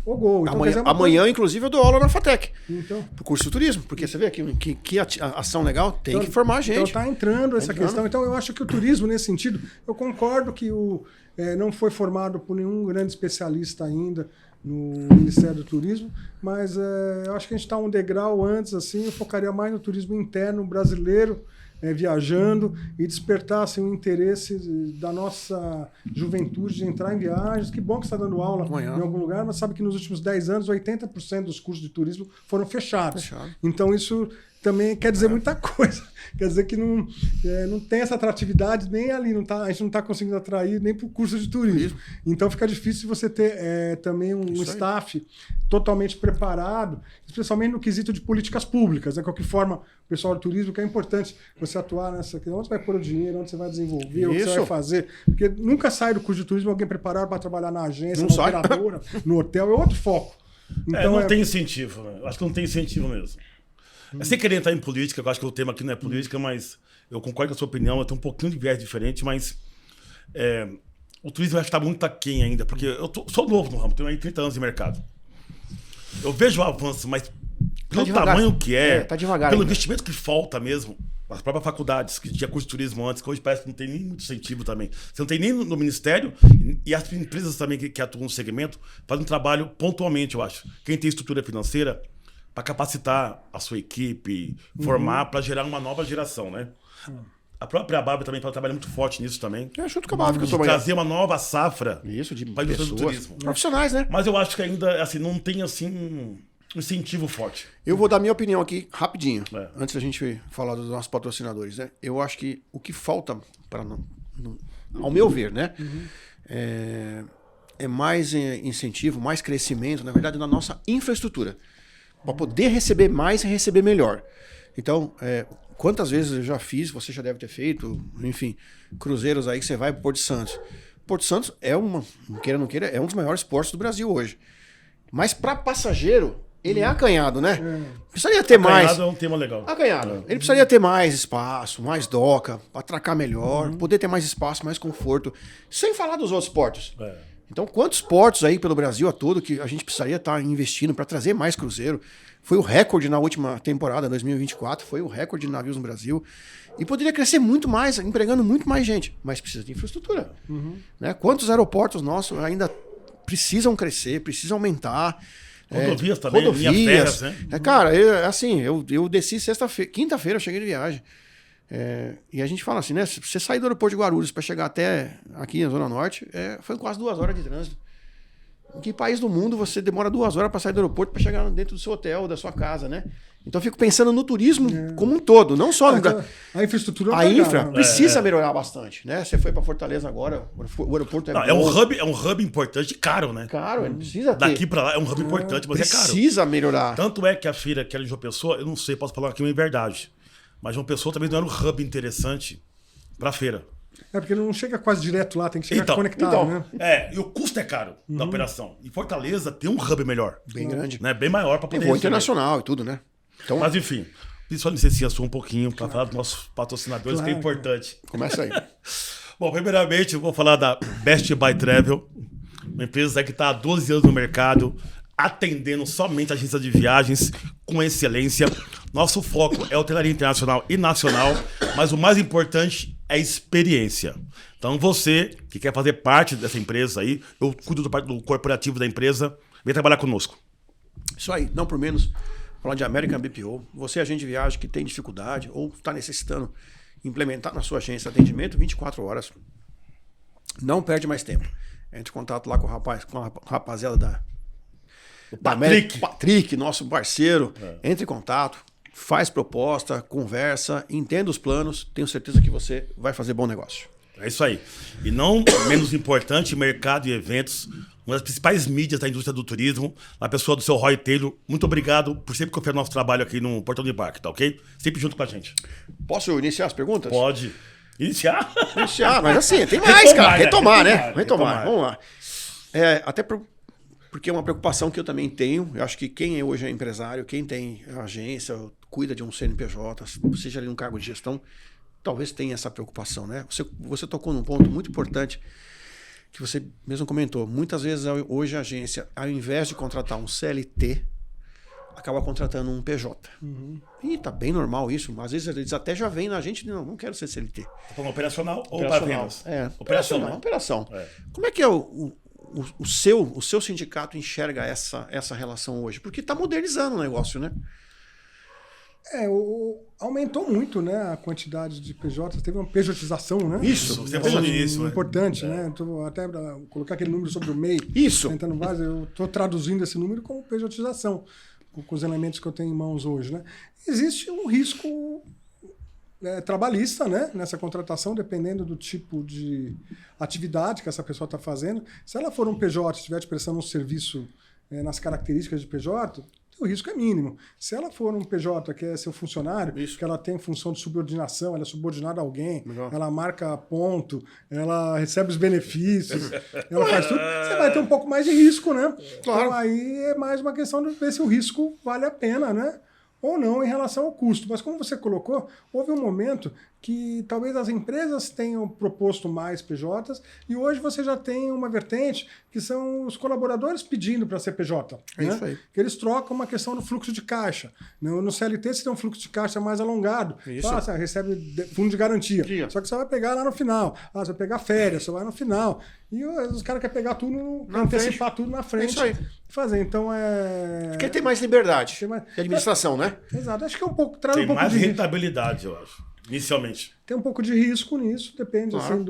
ou Gol. Então, amanhã inclusive, eu dou aula na FATEC, então, pro curso de turismo, porque você vê que ação legal, tem que formar a gente. Então está entrando essa questão. Então eu acho que o turismo, nesse sentido, eu concordo que não foi formado por nenhum grande especialista ainda no Ministério do Turismo, mas eu acho que a gente está um degrau antes, assim, eu focaria mais no turismo interno brasileiro, viajando, e despertar assim, o interesse da nossa juventude de entrar em viagens. Que bom que você está dando aula em algum lugar, mas sabe que nos últimos 10 anos, 80% dos cursos de turismo foram fechados. Então isso também quer dizer muita coisa. Quer dizer que não tem essa atratividade nem ali, a gente não está conseguindo atrair nem para o curso de turismo. Então fica difícil você ter também um staff totalmente preparado, especialmente no quesito de políticas públicas, né? Que forma o pessoal do turismo, que é importante você atuar nessa questão. Onde você vai pôr o dinheiro, onde você vai desenvolver, o que você vai fazer. Porque nunca sai do curso de turismo alguém preparado para trabalhar na agência, na operadora, no hotel, é outro foco. Então, não tem incentivo, né? Eu acho que não tem incentivo mesmo. Sem querer entrar em política, eu acho que o tema aqui não é política, mas eu concordo com a sua opinião, eu tenho um pouquinho de viés diferente, mas o turismo acho que está muito aquém ainda, porque eu sou novo no ramo, tenho aí 30 anos de mercado. Eu vejo o avanço, mas pelo tamanho que tá devagar pelo ainda. investimento que falta mesmo, as próprias faculdades, que tinha curso de turismo antes, que hoje parece que não tem nem muito incentivo também. Você não tem nem no Ministério, e as empresas também que atuam no segmento fazem um trabalho pontualmente, eu acho. Quem tem estrutura financeira, para capacitar a sua equipe, formar, para gerar uma nova geração, né? A própria ABAB também está trabalhando muito forte nisso também. Junto com a ABAB, que eu tô trazer uma nova safra para pessoas do turismo. Profissionais, né? Mas eu acho que ainda assim, não tem assim, um incentivo forte. Eu vou dar minha opinião aqui rapidinho, antes da gente falar dos nossos patrocinadores, né? Eu acho que o que falta, ao meu ver, né? É mais incentivo, mais crescimento, na verdade, na nossa infraestrutura. Para poder receber mais e receber melhor. Então, quantas vezes eu já fiz, você já deve ter feito, enfim, cruzeiros aí que você vai para Porto Santos. Porto Santos não queira, é um dos maiores portos do Brasil hoje. Mas para passageiro, ele é acanhado, né? Precisaria ter mais. Acanhado é um tema legal. Acanhado. Ele precisaria ter mais espaço, mais doca, para atracar melhor, poder ter mais espaço, mais conforto. Sem falar dos outros portos. Então, quantos portos aí pelo Brasil a todo que a gente precisaria estar investindo para trazer mais cruzeiro? Foi o recorde na última temporada, 2024, foi o recorde de navios no Brasil. E poderia crescer muito mais, empregando muito mais gente. Mas precisa de infraestrutura. Né? Quantos aeroportos nossos ainda precisam crescer, precisam aumentar? Rodovias também, linhas férreas, né? Cara, eu desci quinta-feira eu cheguei de viagem. E a gente fala assim, né? Se você sair do aeroporto de Guarulhos para chegar até aqui na Zona Norte, foi quase 2 horas de trânsito. Em que país do mundo você demora 2 horas para sair do aeroporto para chegar dentro do seu hotel, da sua casa, né? Então eu fico pensando no turismo como um todo, não só a infraestrutura. A infra precisa melhorar bastante, né? Você foi para Fortaleza agora, o aeroporto é um hub importante e caro, né? Caro, ele precisa ter. Daqui para lá é um hub importante, mas é caro. Precisa melhorar. Tanto é que a feira que era de João Pessoa, eu não sei, posso falar aqui uma verdade. Mas João Pessoa também não era um hub interessante para a feira. Porque não chega quase direto lá, tem que chegar conectado, né? E o custo é caro da operação. E Fortaleza tem um hub melhor. Bem grande. Né? Bem maior para poder... Tem voo internacional e tudo, né? Então... Mas enfim, só licencia sua um pouquinho para falar dos nossos patrocinadores, que é importante. Começa aí. Bom, primeiramente eu vou falar da Best Buy Travel, uma empresa que está há 12 anos no mercado, atendendo somente agências de viagens com excelência. Nosso foco é hotelaria internacional e nacional, mas o mais importante é experiência. Então você que quer fazer parte dessa empresa aí, eu cuido do corporativo da empresa, vem trabalhar conosco. Isso aí, não por menos, falando de American BPO, você agente de viagem que tem dificuldade ou está necessitando implementar na sua agência atendimento 24 horas, não perde mais tempo. Entre em contato lá com a rapaziada da Patrick, nosso parceiro, entre em contato, faz proposta, conversa, entenda os planos, tenho certeza que você vai fazer bom negócio. É isso aí. E não menos importante, mercado e eventos, uma das principais mídias da indústria do turismo, a pessoa do seu Roy Taylor. Muito obrigado por sempre confiar no nosso trabalho aqui no Portão de Embarque, tá ok? Sempre junto com a gente. Posso iniciar as perguntas? Pode. Iniciar? Iniciar, mas assim, tem mais, cara. Retomar, né? Retomar. Vamos lá. Até porque é uma preocupação que eu também tenho. Eu acho que quem hoje é empresário, quem tem agência, cuida de um CNPJ, seja ali um cargo de gestão, talvez tenha essa preocupação, né? Você tocou num ponto muito importante que você mesmo comentou. Muitas vezes hoje a agência, ao invés de contratar um CLT, acaba contratando um PJ. E tá bem normal isso. Às vezes eles até já vêm na gente e não quero ser CLT. Para operacional ou para vendas? Operacional. Operação. Como é que é o seu sindicato enxerga essa relação hoje? Porque está modernizando o negócio, né? Aumentou muito, né, a quantidade de PJs, teve uma pejotização, né? Isso, você falou nisso. Importante, né? Tô até colocar aquele número sobre o MEI. Isso. Tentando base, eu estou traduzindo esse número como pejotização, com os elementos que eu tenho em mãos hoje, né? Existe um risco trabalhista, né, nessa contratação, dependendo do tipo de atividade que essa pessoa está fazendo. Se ela for um PJ, estiver te prestando um serviço nas características de PJ, o risco é mínimo. Se ela for um PJ que é seu funcionário, que ela tem função de subordinação, ela é subordinada a alguém, ela marca ponto, ela recebe os benefícios, ela faz tudo, você vai ter um pouco mais de risco, né? Claro. Então aí é mais uma questão de ver se o risco vale a pena, né? Ou não em relação ao custo. Mas como você colocou, houve um momento que talvez as empresas tenham proposto mais PJs e hoje você já tem uma vertente que são os colaboradores pedindo para ser PJ. É né? isso aí. Que eles trocam uma questão do fluxo de caixa. No CLT você tem um fluxo de caixa mais alongado. Isso. Você recebe fundo de garantia. Só que você vai pegar lá no final. Você vai pegar férias, você vai no final. E os caras querem pegar tudo, antecipar tudo na frente. É isso aí. Fazer. Então Porque tem mais liberdade. Tem mais... De administração, né? Exato. Acho que é um pouco... Tem mais rentabilidade, eu acho. Inicialmente. Tem um pouco de risco nisso, depende assim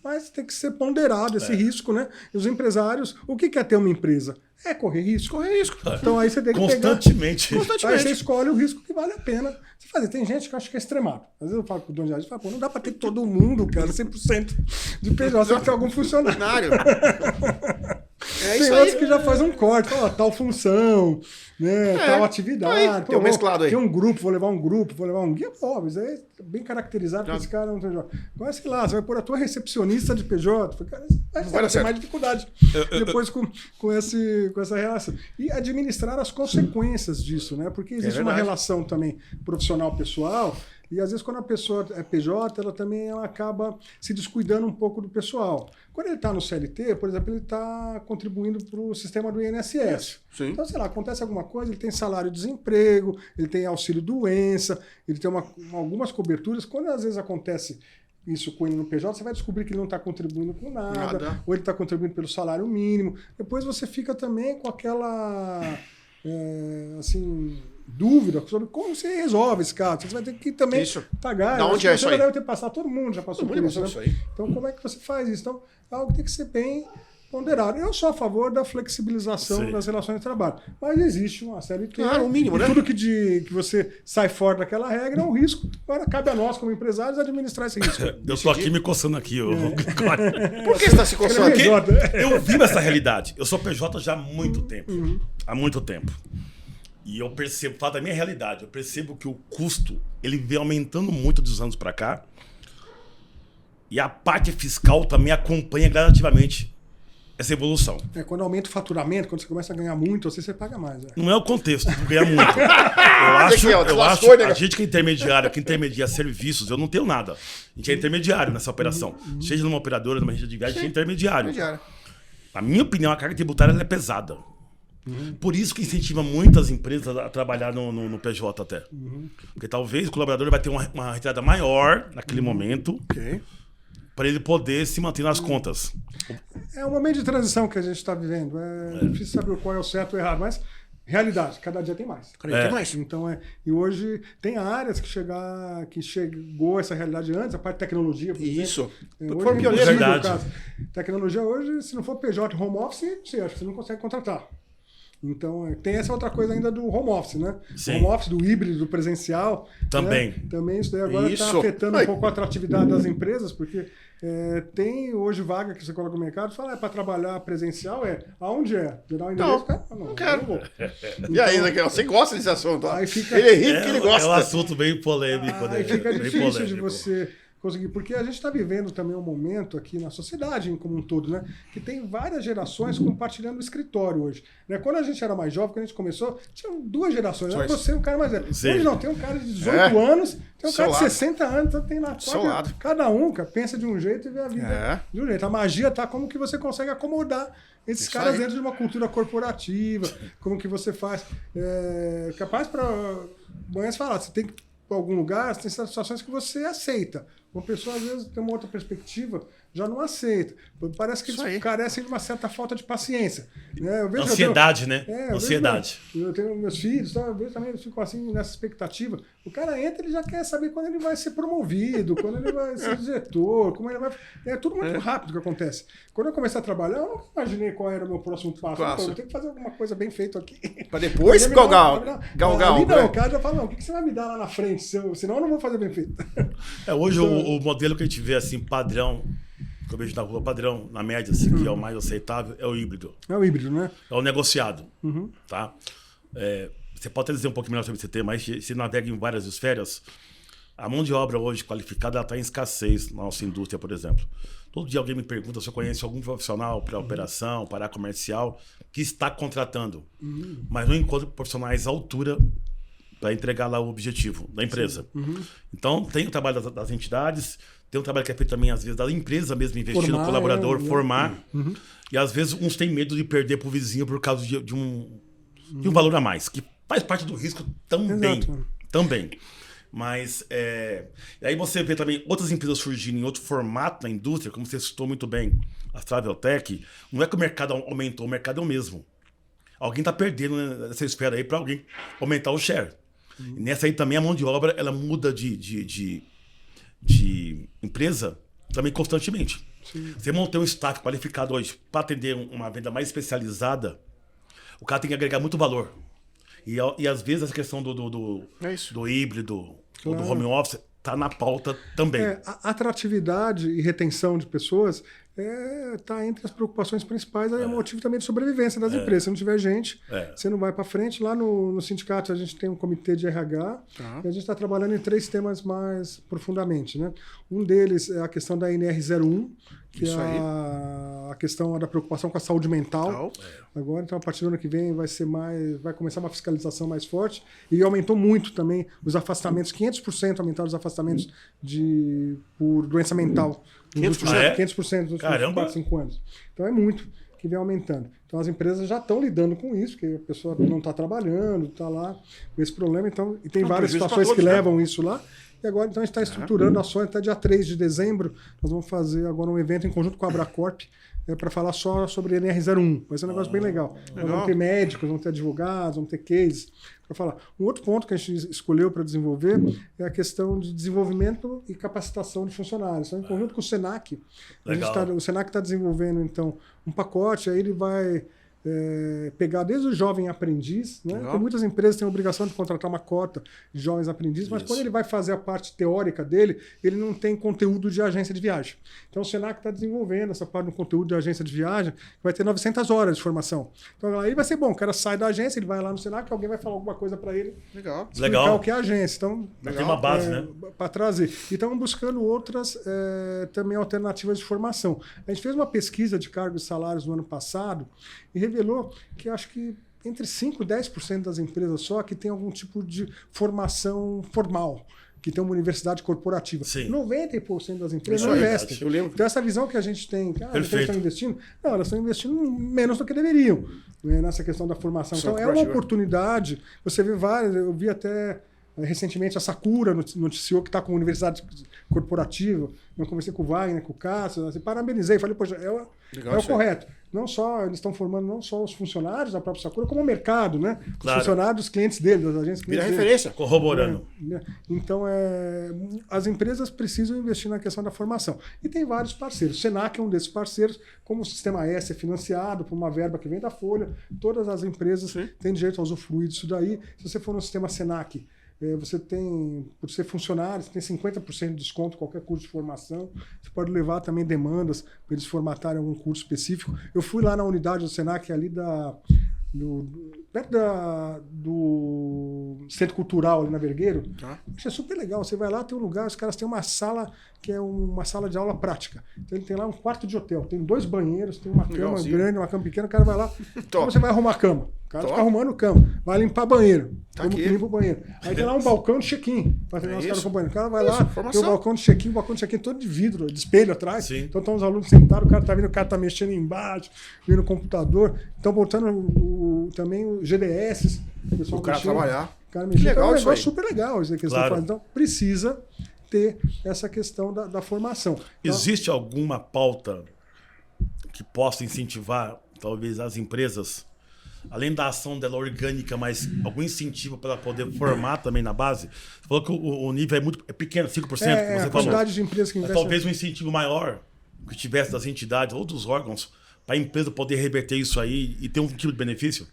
mas tem que ser ponderado esse risco, né? E os empresários, o que é ter uma empresa? É correr risco. Correr risco. Então aí você tem que Constantemente. Aí você escolhe o risco que vale a pena você fazer. Tem gente que acha que é extremado. Às vezes eu falo com o dono de agência, falo, não dá pra ter todo mundo, cara, 100% de PJ, você tem que ter algum funcionário. Tem outros que já faz um corte, tal função, né, tal atividade. Tem um mesclado aí. Tem um grupo, vou levar um guia, isso aí é bem caracterizado que esse cara não tem PJ. Agora, sei lá, você vai pôr a tua recepcionista de PJ, cara, vai ter mais dificuldade depois com essa relação. E administrar as consequências disso, né? Porque existe uma relação também profissional-pessoal. E às vezes quando a pessoa é PJ, ela acaba se descuidando um pouco do pessoal. Quando ele está no CLT, por exemplo, ele está contribuindo para o sistema do INSS. Sim. Então, sei lá, acontece alguma coisa, ele tem salário-desemprego, ele tem auxílio-doença, ele tem algumas coberturas. Quando às vezes acontece isso com ele no PJ, você vai descobrir que ele não está contribuindo com nada, ou ele está contribuindo pelo salário mínimo. Depois você fica também com aquela... dúvida sobre como você resolve esse caso. Você vai ter que também pagar. Da onde é isso aí? Você deve ter passado, todo mundo já passou por isso. Isso aí. Então, como é que você faz isso? Então, é algo que tem que ser bem ponderado. Eu sou a favor da flexibilização das relações de trabalho. Mas existe uma série de... o mínimo, né? Tudo que você sai fora daquela regra é um risco. Agora, cabe a nós, como empresários, administrar esse risco. Eu tô aqui me coçando aqui. Por que você está se coçando aqui? Eu vivo essa realidade. Eu sou PJ já há muito tempo. Há muito tempo. E eu percebo, falo da minha realidade, eu percebo que o custo, ele vem aumentando muito dos anos para cá. E a parte fiscal também acompanha gradativamente essa evolução. Quando aumenta o faturamento, quando você começa a ganhar muito, você paga mais. Não é o contexto de ganhar muito. Eu acho a gente que é intermediário, que intermedia serviços, eu não tenho nada. A gente é intermediário nessa operação. Seja numa operadora, numa agência de viagem, a gente é intermediário. Na minha opinião, a carga tributária ela é pesada. Por isso que incentiva muitas empresas a trabalhar no PJ até. Porque talvez o colaborador vai ter uma retirada maior naquele momento para ele poder se manter nas contas. É um momento de transição que a gente está vivendo. É difícil saber qual é o certo ou o errado, mas realidade, cada dia tem mais. Tem mais. Então, e hoje tem áreas que chegou essa realidade antes, a parte de tecnologia, por exemplo. Foi pioneiro. Verdade. Tecnologia hoje, se não for PJ home office, acho que você não consegue contratar. Então, tem essa outra coisa ainda do home office, né? Sim. Home office, do híbrido, do presencial. Também. Né? Também isso daí agora está Isso. afetando um pouco a atratividade das empresas, porque tem hoje vaga que você coloca no mercado e fala, para trabalhar presencial, aonde é? Você dá um endereço, cara? Não quero. Não vou. E aí, Zaqueu, você gosta desse assunto? Aí fica- Ele é rico porque ele gosta. É um assunto bem polêmico, né? Aí fica Bem difícil de polêmico. você conseguir, porque a gente está vivendo também um momento aqui na sociedade como um todo, né? Que tem várias gerações compartilhando o escritório hoje. Né? Quando a gente era mais jovem, quando a gente começou, tinha 2 gerações. Era você e um cara mais velho. Sim. Hoje não, tem um cara de 18 anos, tem um Seu cara de lado. 60 anos, então tem lá Seu lado. cada um, cara, pensa de um jeito e vê a vida de um jeito. A magia tá como que você consegue acomodar esses Isso caras aí. dentro de uma cultura corporativa, como que você faz. Capaz para amanhã você falar, você tem que ir para algum lugar, tem situações que você aceita. Uma pessoa, às vezes, tem uma outra perspectiva, já não aceita. Parece que Isso eles aí. carecem de uma certa falta de paciência. Né? Eu vejo, Ansiedade, né? eu vejo Ansiedade. eu tenho meus filhos, então eu vejo também, eles ficam assim nessa expectativa. O cara entra, ele já quer saber quando ele vai ser promovido, quando ele vai ser diretor, como ele vai. É tudo muito rápido que acontece. Quando eu comecei a trabalhar, eu não imaginei qual era o meu próximo passo. Pô, eu tenho que fazer alguma coisa bem feita aqui. Pra depois galgar. Ali não, o cara já fala, não, o que você vai me dar lá na frente? Senão eu não vou fazer bem feito. Hoje o modelo que a gente vê assim, padrão, que eu vejo na rua, padrão, na média, assim, que é o mais aceitável, é o híbrido. É o híbrido, né? É o negociado. Tá? Você pode até dizer um pouco melhor sobre esse tema, mas se navega em várias esferas, a mão de obra hoje qualificada está em escassez na nossa indústria, por exemplo. Todo dia alguém me pergunta se eu conheço algum profissional para operação, para comercial, que está contratando, mas não encontra profissionais à altura para entregar lá o objetivo da empresa. Então, tem o trabalho das entidades, tem um trabalho que é feito também, às vezes, da empresa mesmo, investir no colaborador, formar. E, às vezes, uns têm medo de perder para o vizinho por causa de um valor a mais, que faz parte do risco também. Exato. Também. Mas, e aí você vê também outras empresas surgindo em outro formato na indústria, como você citou muito bem, a Traveltech. Não é que o mercado aumentou, o mercado é o mesmo. Alguém está perdendo nessa esfera aí para alguém aumentar o share. E nessa aí também a mão de obra ela muda de empresa também constantemente. Sim. Você montar um staff qualificado hoje para atender uma venda mais especializada, o cara tem que agregar muito valor. E às vezes essa questão do híbrido, ou do home office, está na pauta também. A atratividade e retenção de pessoas está entre as preocupações principais, é motivo também de sobrevivência das empresas. Se não tiver gente, você não vai para frente. Lá no sindicato a gente tem um comitê de RH e a gente está trabalhando em 3 temas mais profundamente. Né? Um deles é a questão da NR01, que é a questão da preocupação com a saúde mental. Agora, então, a partir do ano que vem vai começar uma fiscalização mais forte e aumentou muito também os afastamentos, 500% aumentaram os afastamentos por doença mental. 500%? 500% nos últimos 4, 5 anos. Então é muito que vem aumentando. Então as empresas já estão lidando com isso, porque a pessoa não está trabalhando, está lá com esse problema. Então, e tem várias situações que levam isso lá. E agora então a gente está estruturando ações até dia 3 de dezembro. Nós vamos fazer agora um evento em conjunto com a Abracorp para falar só sobre NR01. Vai ser um negócio bem legal. Nós vamos ter médicos, vamos ter advogados, vamos ter cases para falar. Um outro ponto que a gente escolheu para desenvolver é a questão de desenvolvimento e capacitação de funcionários. Então, em conjunto com o Senac, o Senac está desenvolvendo então um pacote, aí ele vai pegar desde o jovem aprendiz, né? Tem muitas empresas que têm a obrigação de contratar uma cota de jovens aprendizes, mas quando ele vai fazer a parte teórica dele, ele não tem conteúdo de agência de viagem. Então o Senac está desenvolvendo essa parte do conteúdo de agência de viagem, que vai ter 900 horas de formação. Então aí vai ser bom, o cara sai da agência, ele vai lá no Senac, alguém vai falar alguma coisa para ele, explicar o que é a agência. Então, tem uma base, né? Para trazer. E estamos buscando outras também alternativas de formação. A gente fez uma pesquisa de cargos e salários no ano passado e revelou que acho que entre 5% e 10% das empresas só que tem algum tipo de formação formal, que tem uma universidade corporativa. Sim. 90% das empresas não investem. Então essa visão que a gente tem, as empresas estão investindo, não, elas estão investindo menos do que deveriam, né, nessa questão da formação. Então é uma oportunidade, você vê várias, eu vi até Recentemente a Sakura noticiou que está com a universidade corporativa. Eu conversei com o Wagner, com o Cássio, assim, parabenizei, falei, poxa, é o correto. Não só, eles estão formando não só os funcionários da própria Sakura, como o mercado, né? Claro. Os funcionários, os clientes deles, das agências Vira clientes referência. Corroborando. Então, as empresas precisam investir na questão da formação. E tem vários parceiros. O Senac é um desses parceiros, como o Sistema S é financiado por uma verba que vem da Folha, todas as empresas têm direito a usufruir disso daí. Se você for no Sistema Senac, você tem, por ser funcionário, você tem 50% de desconto em qualquer curso de formação. Você pode levar também demandas para eles formatarem algum curso específico. Eu fui lá na unidade do Senac, ali perto do Centro Cultural, ali na Vergueiro. Isso é super legal. Você vai lá, tem um lugar, os caras têm uma sala que é uma sala de aula prática. Então ele tem lá um quarto de hotel, tem 2 banheiros, tem uma cama grande, uma cama pequena, o cara vai lá. Então você vai arrumar a cama. O cara fica arrumando cama. Vai limpar banheiro. Como que limpa o banheiro. Aí tem lá um balcão de check-in. Para treinar os caras com o banheiro. O cara vai lá, tem o balcão de check-in todo de vidro, de espelho atrás. Sim. Então estão os alunos sentados, o cara tá mexendo embaixo, vendo o computador. Estão botando também o GDS. O cara trabalhar. O cara mexer. Legal, é um isso negócio aí. super legal isso que eles estão fazendo. Então precisa ter essa questão da formação. Então, existe alguma pauta que possa incentivar, talvez, as empresas, além da ação dela orgânica, mas algum incentivo para ela poder formar também na base? Você falou que o nível é pequeno, 5%, que você a falou. quantidade de empresas que mas investem... talvez um incentivo maior que tivesse das entidades ou dos órgãos para a empresa poder reverter isso aí e ter um tipo de benefício?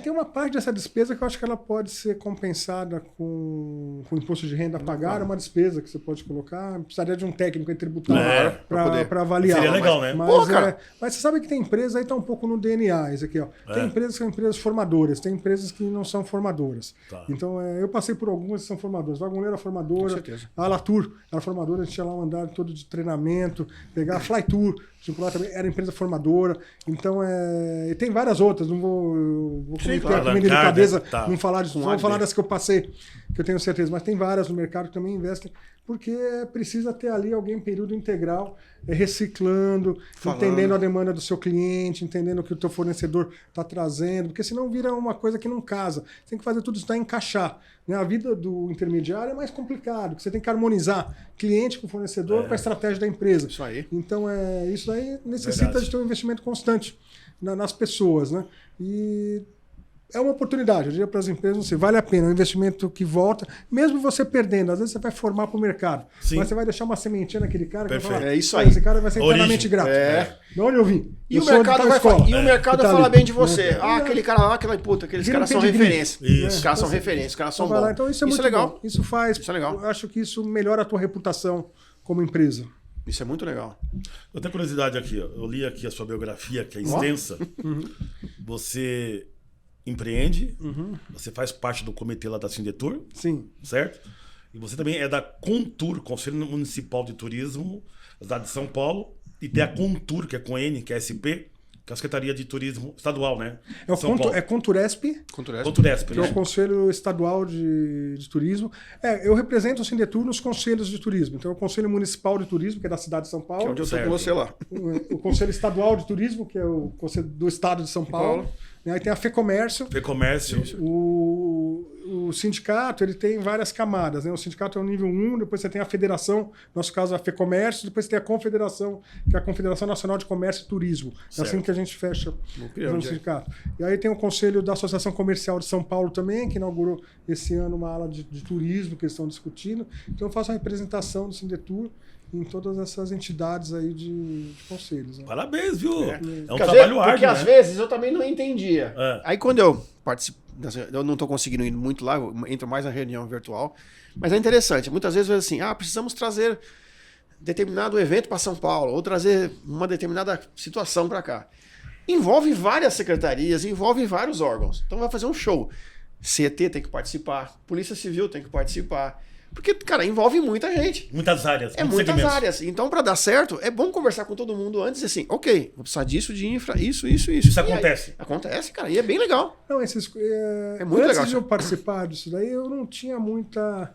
Tem uma parte dessa despesa que eu acho que ela pode ser compensada com imposto de renda a pagar, é uma despesa que você pode colocar. Precisaria de um técnico tributário para avaliar. Seria legal, né? Mas você sabe que tem empresas, aí está um pouco no DNA, isso aqui, ó. Tem empresas que são empresas formadoras, tem empresas que não são formadoras. Tá. Então, eu passei por algumas que são formadoras. A Vagoneira era formadora, a Latour era formadora, a gente tinha lá um andar todo de treinamento, pegar a Flytour, também era empresa formadora. Então, e tem várias outras, não vou cometer a delicadeza, não falar disso, vou falar das que eu passei, que eu tenho certeza, mas tem várias no mercado que também investem, porque precisa ter ali alguém em período integral, reciclando, entendendo a demanda do seu cliente, entendendo o que o teu fornecedor está trazendo, porque senão vira uma coisa que não casa. Você tem que fazer tudo isso encaixar. Né? A vida do intermediário é mais complicado, porque você tem que harmonizar cliente com fornecedor com a estratégia da empresa. Isso aí. Então, isso aí necessita de ter um investimento constante nas pessoas, né? E é uma oportunidade, eu diria para as empresas, não sei, vale a pena, é um investimento que volta, mesmo você perdendo, às vezes você vai formar para o mercado, mas você vai deixar uma sementinha naquele cara que vai falar, é isso aí. Esse cara vai ser eternamente grato. De onde eu vim? E o mercado vai falar bem de você. Aquele cara lá, aqueles caras são referência. Os caras são referência, os caras são bons. Então isso é muito legal. Isso faz, eu acho que isso melhora a tua reputação como empresa. Isso é muito legal. Eu tenho curiosidade aqui, eu li aqui a sua biografia, que é extensa. Você empreende, você faz parte do comitê lá da Sindetur, certo? E você também é da Contur, Conselho Municipal de Turismo da cidade de São Paulo, e tem a Contur, que é com N, que é SP, que é a Secretaria de Turismo Estadual, né? É Conturesp, Conturesp, que é o Conselho Estadual de Turismo. Eu represento o Sindetur nos conselhos de turismo. Então, é o Conselho Municipal de Turismo, que é da cidade de São Paulo. Que é onde eu estou com você lá. O Conselho Estadual de Turismo, que é o Conselho do Estado de São Paulo. Aí tem a FEComércio. O sindicato, ele tem várias camadas, né? O sindicato é o nível 1, depois você tem a federação, no nosso caso a FEComércio, depois você tem a confederação, que é a Confederação Nacional de Comércio e Turismo. É assim que a gente fecha o sindicato. E aí tem o Conselho da Associação Comercial de São Paulo também, que inaugurou esse ano uma ala de turismo que eles estão discutindo. Então eu faço a representação do Sindetur em todas essas entidades aí de conselhos. Né? Parabéns, viu? É um trabalho árduo, porque às vezes eu também não entendia. Aí quando eu participo, eu não estou conseguindo ir muito lá, eu entro mais na reunião virtual, mas é interessante. Muitas vezes assim, precisamos trazer determinado evento para São Paulo, ou trazer uma determinada situação para cá. Envolve várias secretarias, envolve vários órgãos. Então vai fazer um show. CET tem que participar, Polícia Civil tem que participar. Porque, cara, envolve muita gente. Muitas áreas. Muitas áreas. Então, para dar certo, é bom conversar com todo mundo antes, assim, ok, vou precisar disso, de infra, isso. Isso acontece. Acontece, cara, e é bem legal. Não, é muito antes legal. De eu participar disso daí, eu não tinha muita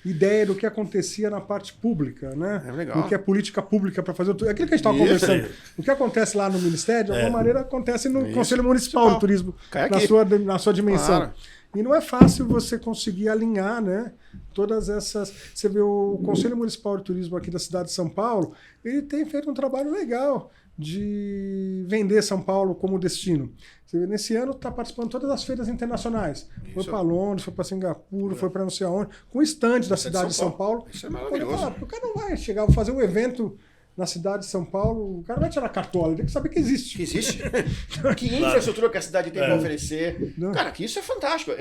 ideia do que acontecia na parte pública, né? É legal. Do que é política pública para fazer tudo. Aquilo que a gente estava Isso conversando. aí. O que acontece lá no Ministério, de alguma maneira, acontece no Isso. Conselho Municipal do Turismo, Cai na aqui. sua dimensão. Claro. E não é fácil você conseguir alinhar, né, todas essas... Você vê o Conselho Municipal de Turismo aqui da cidade de São Paulo, ele tem feito um trabalho legal de vender São Paulo como destino. Você vê, nesse ano está participando de todas as feiras internacionais. Foi para Londres, foi para Singapura, foi para não sei aonde, com estande da cidade de São Paulo. Isso é Pode maravilhoso. falar, o cara não vai chegar, vou fazer um evento na cidade de São Paulo, o cara vai tirar cartola, ele tem que saber que existe. Que existe. Que infraestrutura que a cidade tem para oferecer. Não. Cara, que isso é fantástico.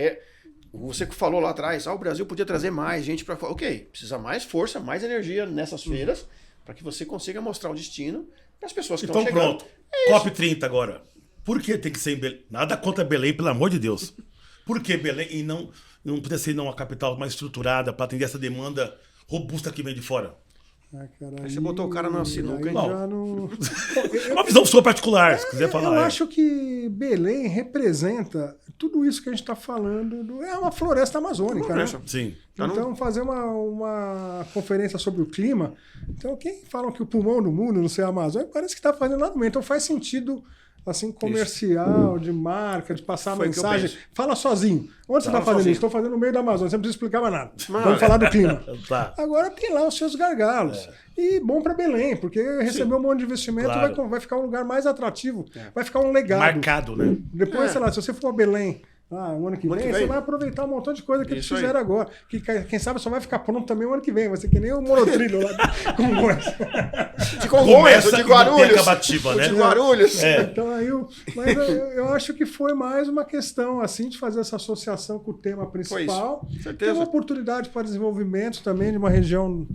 Você que falou lá atrás, o Brasil podia trazer mais gente para fora. Ok, precisa mais força, mais energia nessas feiras para que você consiga mostrar o destino para as pessoas que Então estão chegando. pronto. COP30 agora. Por que tem que ser em Belém? Nada contra Belém, pelo amor de Deus. Por que Belém e não podia ser uma capital mais estruturada para atender essa demanda robusta que vem de fora? Ah, cara, Aí você botou o cara na sinuca, hein? aí já não... É uma visão sua particular, se quiser falar. Eu acho que Belém representa tudo isso que a gente está falando. É uma floresta amazônica, né? Sim. Então, fazer uma conferência sobre o clima. Então, quem falam que o pulmão do mundo não sei a Amazônia, parece que está fazendo nada mesmo. Então, faz sentido assim, comercial, de marca, de passar a Foi o que eu mensagem. penso. Fala sozinho. Onde você está fazendo sozinho. isso? Estou fazendo no meio da Amazônia. Você não precisa explicar mais nada. Mano. Vamos falar do clima. Tá. Agora tem lá os seus gargalos. E bom para Belém, porque recebeu um monte de investimento, Claro. vai ficar um lugar mais atrativo. Vai ficar um legado. Marcado, né? Depois, sei lá, se você for a Belém o ano que Ano vem, que você vem. vai aproveitar um montão de coisa que eles Isso aí. fizeram agora. Que quem sabe só vai ficar pronto também o ano que vem. Vai ser que nem o monotrilho lá com De Congonhas, Começa de e não tem Guarulhos. acabativa, O né? de Guarulhos. Então aí, mas eu acho que foi mais uma questão assim de fazer essa associação com o tema principal. Foi isso, Tem certeza. uma oportunidade para desenvolvimento também de uma região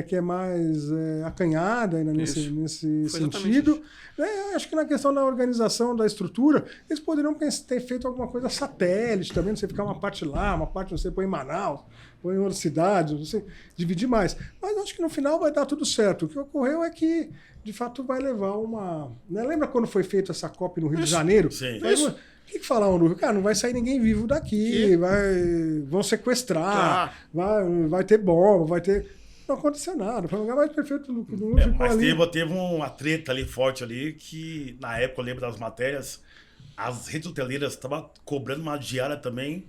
que é mais acanhada ainda nesse Foi exatamente sentido. Eu acho que na questão da organização da estrutura, eles poderiam ter feito alguma coisa satélite também, não sei, ficar uma parte lá, uma parte, não sei, põe em Manaus, põe em outra cidade, não sei, dividir mais. Mas acho que no final vai dar tudo certo. O que ocorreu é que, de fato, vai levar uma... Né? Lembra quando foi feita essa COP no Rio de Janeiro? Sim. Aí, o que falaram no Rio? Cara, não vai sair ninguém vivo daqui, vão sequestrar, vai ter bomba, vai ter... Não aconteceu nada, foi o lugar mais perfeito do mundo. Ficou Mas ali. teve uma treta ali forte ali que, na época, eu lembro das matérias, as redes hoteleiras estavam cobrando uma diária também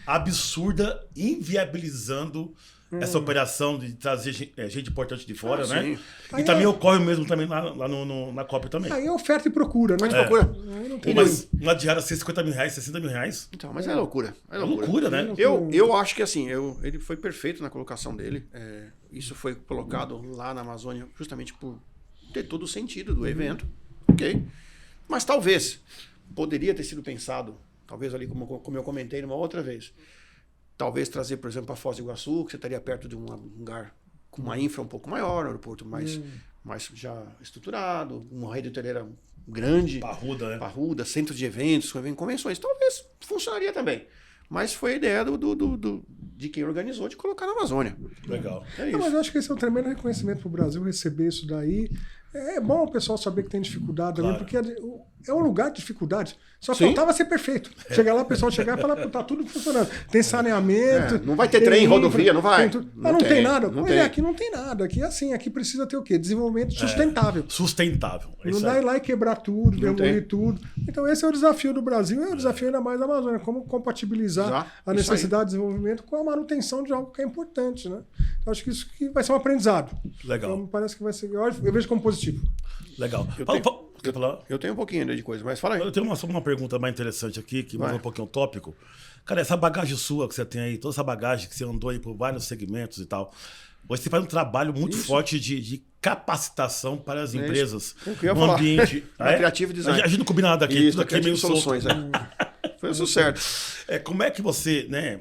absurda, inviabilizando essa operação de trazer gente importante de fora, né? Sim. E também ocorre mesmo também lá na Copa também. Aí é oferta e procura, né? Procura. Aí não tem Mas uma diária ser 50 mil reais, 60 mil reais. Então, mas é loucura. É É loucura. loucura, né? Eu acho que assim, ele foi perfeito na colocação dele. Isso foi colocado lá na Amazônia justamente por ter todo o sentido do evento. Ok. Mas talvez poderia ter sido pensado, talvez ali como eu comentei numa outra vez, talvez trazer, por exemplo, para Foz do Iguaçu, que você estaria perto de um lugar com uma infra um pouco maior, um aeroporto mais já estruturado, uma rede hoteleira grande. Parruda, né? Parruda, centro de eventos, convenções, talvez funcionaria também. Mas foi a ideia de quem organizou de colocar na Amazônia. Legal. É Não, isso. mas eu acho que esse é um tremendo reconhecimento para o Brasil receber isso daí. É bom o pessoal saber que tem dificuldade também, Claro. porque é um lugar de dificuldade. Só Sim. faltava ser perfeito. Chegar lá, o pessoal chegar e falar, pô, tá tudo funcionando. Tem saneamento. Não vai ter tem trem, infra, rodovia, não vai. tem tudo. Não Não tem tem, nada. não Pois tem. aqui não tem nada. Aqui é assim, aqui precisa ter o quê? Desenvolvimento sustentável. Sustentável. É Não isso dá aí. ir lá e quebrar tudo, Não demolir tem. tudo. Então esse é o desafio do Brasil, é o desafio ainda mais da Amazônia, como compatibilizar Já, a isso necessidade de desenvolvimento com a manutenção de algo que é importante, né? Eu acho que isso que vai ser um aprendizado. Legal. Então parece que vai ser, eu vejo como positivo. Legal. tenho- Quer falar? Eu tenho um pouquinho ainda de coisa, mas fala aí. Eu tenho uma pergunta mais interessante aqui, que Vai. muda um pouquinho o tópico. Cara, essa bagagem sua que você tem aí, toda essa bagagem que você andou aí por vários segmentos e tal, você faz um trabalho muito forte de capacitação para as empresas É eu ia no falar. ambiente. Na Creative Design. A gente não combina nada aqui, Isso, tudo da aqui é meio Creative solto. Soluções. Foi isso certo. Como é que você, né?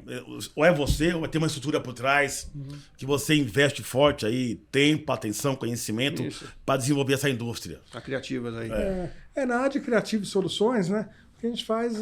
Ou é você, ou tem uma estrutura por trás, que você investe forte aí, tempo, atenção, conhecimento, Isso. para desenvolver essa indústria? Tá criativas aí. Na área de Creative Soluções, né? O que a gente faz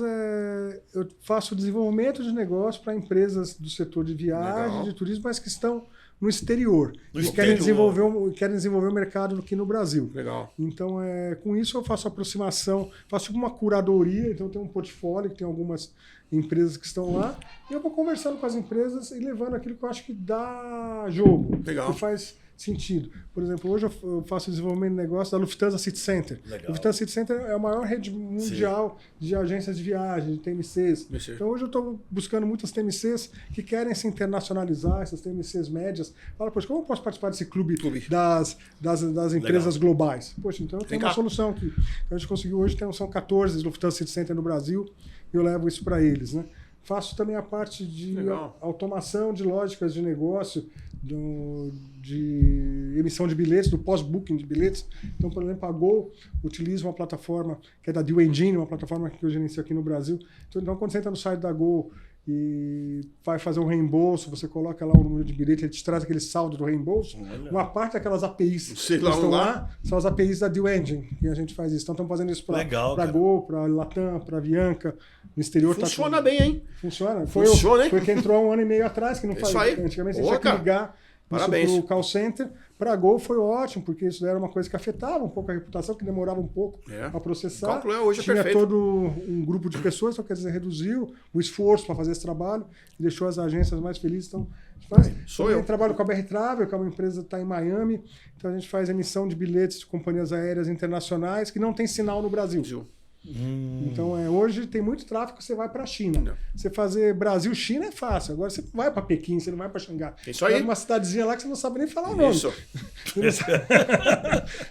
eu faço desenvolvimento de negócio para empresas do setor de viagem, Legal. de turismo, mas que estão no exterior. Eles querem desenvolver o mercado aqui no Brasil. Legal. Então, com isso eu faço aproximação, faço uma curadoria, então tem um portfólio que tem algumas empresas que estão lá, e eu vou conversando com as empresas e levando aquilo que eu acho que dá jogo, Legal. que faz sentido. Por exemplo, hoje eu faço desenvolvimento de negócio da Lufthansa City Center. Legal. Lufthansa City Center é a maior rede mundial de agências de viagem, de TMCs. Então hoje eu estou buscando muitas TMCs que querem se internacionalizar, essas TMCs médias. Fala, poxa, como eu posso participar desse clube. das empresas globais? Poxa, então eu tenho uma solução aqui. Então, a gente conseguiu hoje, são 14 Lufthansa City Center no Brasil, e eu levo isso para eles, né? Faço também a parte de automação de lógicas de negócio, de emissão de bilhetes, do pós-booking de bilhetes. Então, por exemplo, a Gol utiliza uma plataforma que é da Deal Engine, uma plataforma que eu gerencio aqui no Brasil. Então, quando você entra no site da Gol e vai fazer um reembolso, você coloca lá o número de bilhete, ele te traz aquele saldo do reembolso. Uma parte daquelas APIs que estão lá são as APIs da Deal Engine, que a gente faz isso. Então, estamos fazendo isso para a Gol, para a Latam, para a Avianca. No exterior funciona bem, hein? Funciona. Foi que entrou há 1 ano e meio atrás, que não fazia. Antigamente a gente tinha que ligar para o call center. Para a Gol foi ótimo, porque isso era uma coisa que afetava um pouco a reputação, que demorava um pouco a processar. O cálculo hoje tinha perfeito. Todo um grupo de pessoas, então quer dizer, reduziu o esforço para fazer esse trabalho e deixou as agências mais felizes. Então, eu trabalho com a BR Travel, que é uma empresa que está em Miami. Então a gente faz emissão de bilhetes de companhias aéreas internacionais que não tem sinal no Brasil. Então, hoje tem muito tráfego, você vai para a China. Você fazer Brasil-China é fácil. Agora você vai para Pequim, você não vai para Xangai. Isso aí. É uma cidadezinha lá que você não sabe nem falar o nome. Isso.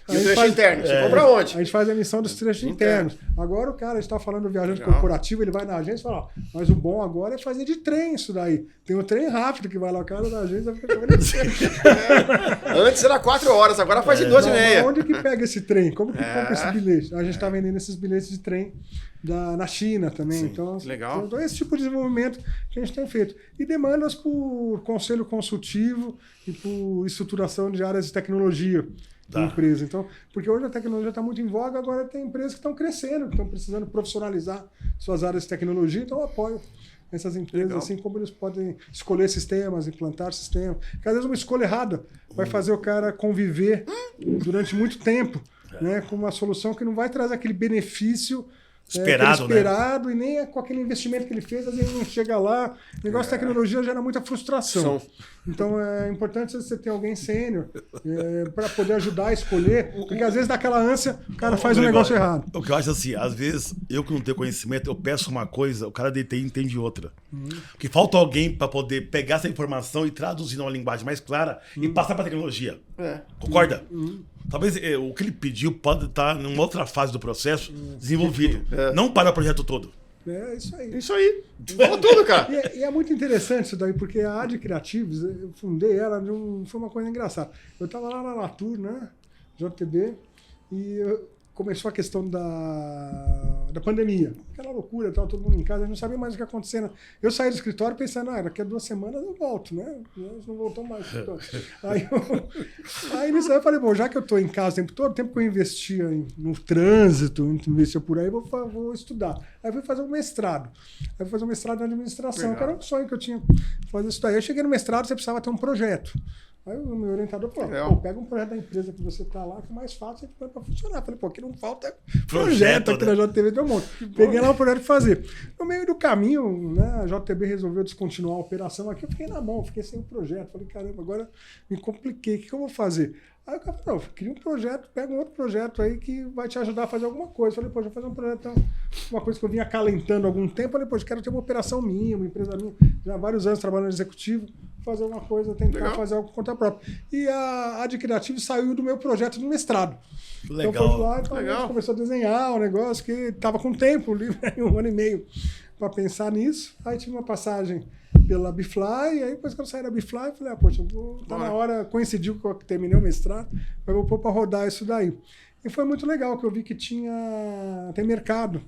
E o trecho interno? Você compra onde? A gente faz a emissão dos trechos internos. Agora o cara, a gente está falando do viajante corporativo, ele vai na agência e fala, ó, mas o bom agora é fazer de trem isso daí. Tem um trem rápido que vai lá, o cara da agência fica Antes era 4 horas, agora faz em 12h30. Onde que pega esse trem? Como que compra esse bilhete? A gente está vendendo esses bilhetes de trem na China também. Então, legal. Então, esse tipo de desenvolvimento que a gente tem feito. E demandas por conselho consultivo e por estruturação de áreas de tecnologia da empresa. Então, porque hoje a tecnologia está muito em voga, agora tem empresas que estão crescendo, que estão precisando profissionalizar suas áreas de tecnologia, então eu apoio essas empresas, assim como eles podem escolher sistemas, implantar sistemas. Porque às vezes uma escolha errada vai fazer o cara conviver durante muito tempo, né, com uma solução que não vai trazer aquele benefício esperado, e nem com aquele investimento que ele fez, às vezes não chega lá. O negócio de tecnologia gera muita frustração. Então é importante você ter alguém sênior para poder ajudar a escolher, porque às vezes daquela ânsia o cara faz um negócio errado. O que eu acho assim, às vezes eu que não tenho conhecimento, eu peço uma coisa, o cara de TI entende outra. Porque falta alguém para poder pegar essa informação e traduzir numa linguagem mais clara e passar para a tecnologia. Concorda? Talvez o que ele pediu pode estar numa outra fase do processo desenvolvido. Não para o projeto todo. É isso aí. Isso aí. Falou tudo, cara. E é muito interessante isso daí, porque a Ad Creatives, eu fundei ela, foi uma coisa engraçada. Eu estava lá na Latour, né, JTB, e começou a questão da pandemia. Aquela loucura, tava todo mundo em casa, a gente não sabia mais o que ia acontecer. Né? Eu saí do escritório pensando, daqui a 2 semanas eu volto, né? Nós não voltamos mais. Aí nisso eu falei, bom, já que eu estou em casa o tempo todo, o tempo que eu investia no trânsito, investia por aí, vou estudar. Aí fui fazer um mestrado. Aí fui fazer um mestrado em administração, que era um sonho que eu tinha, fazer isso daí. Eu cheguei no mestrado, você precisava ter um projeto. Aí o meu orientador falou, pega um projeto da empresa que você está lá, que é mais fácil, a gente põe para funcionar. Falei, aqui não falta projeto aqui na JTB, tem um monte. Peguei lá um projeto para fazer. No meio do caminho, né, a JTB resolveu descontinuar a operação aqui, eu fiquei na mão, fiquei sem o projeto. Falei, caramba, agora me compliquei, o que eu vou fazer? Aí o cara falou, cria um projeto, pega um outro projeto aí que vai te ajudar a fazer alguma coisa. Falei, já vou fazer um projeto, uma coisa que eu vinha acalentando há algum tempo. Falei, quero ter uma operação minha, uma empresa minha, já há vários anos trabalhando no executivo, fazer uma coisa, tentar fazer algo por conta própria. E a Ad Creative saiu do meu projeto do mestrado. Legal. Então foi lá, então, a gente começou a desenhar um negócio que estava com tempo, 1 ano e meio, para pensar nisso. Aí tive uma passagem pela Bfly, e aí depois que eu saí da Bfly, falei, tá na hora, coincidiu que eu terminei o mestrado, mas eu vou pôr para rodar isso daí. E foi muito legal, que eu vi que tem mercado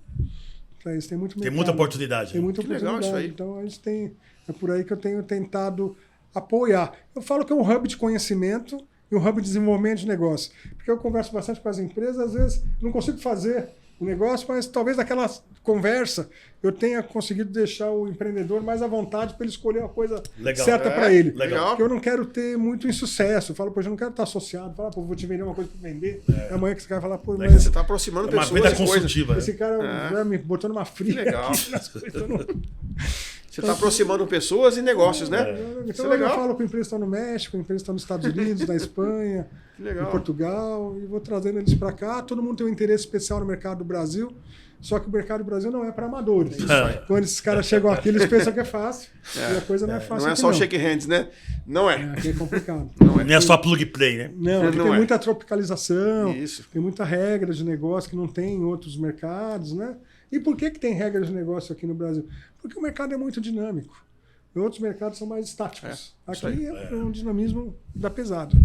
para isso, tem muito mercado. Tem muita oportunidade. Tem muita oportunidade. Legal isso aí. Então a gente é por aí que eu tenho tentado apoiar. Eu falo que é um hub de conhecimento e um hub de desenvolvimento de negócio, porque eu converso bastante com as empresas, às vezes não consigo fazer o negócio, mas talvez naquela conversa eu tenha conseguido deixar o empreendedor mais à vontade para ele escolher uma coisa certa para ele. Legal. Porque eu não quero ter muito insucesso. Eu falo, poxa, eu não quero estar associado. Fala, pô, vou te vender uma coisa para vender. É amanhã que você vai falar, pô, mas Você está aproximando É uma pessoas. venda de coisas. consultiva. esse cara vai me botou numa fria. Legal. Aqui nas coisas, eu não... Você está aproximando pessoas e negócios, né? Isso Então é eu legal. falo com a empresa que está no México, a empresa que está nos Estados Unidos, na Espanha, Que legal. em Portugal, e vou trazendo eles para cá. Todo mundo tem um interesse especial no mercado do Brasil, só que o mercado do Brasil não é para amadores. Quando esses caras chegam aqui, eles pensam que é fácil, e a coisa não é fácil. Não é aqui, só shake hands, né? Não é. Aqui é complicado. Não é só plug play, né? Não, aqui Não tem é. muita tropicalização, Isso. tem muita regra de negócio que não tem em outros mercados, né? E por que tem regras de negócio aqui no Brasil? Porque o mercado é muito dinâmico. Em outros mercados são mais estáticos. isso Aqui aí. é um dinamismo da pesada.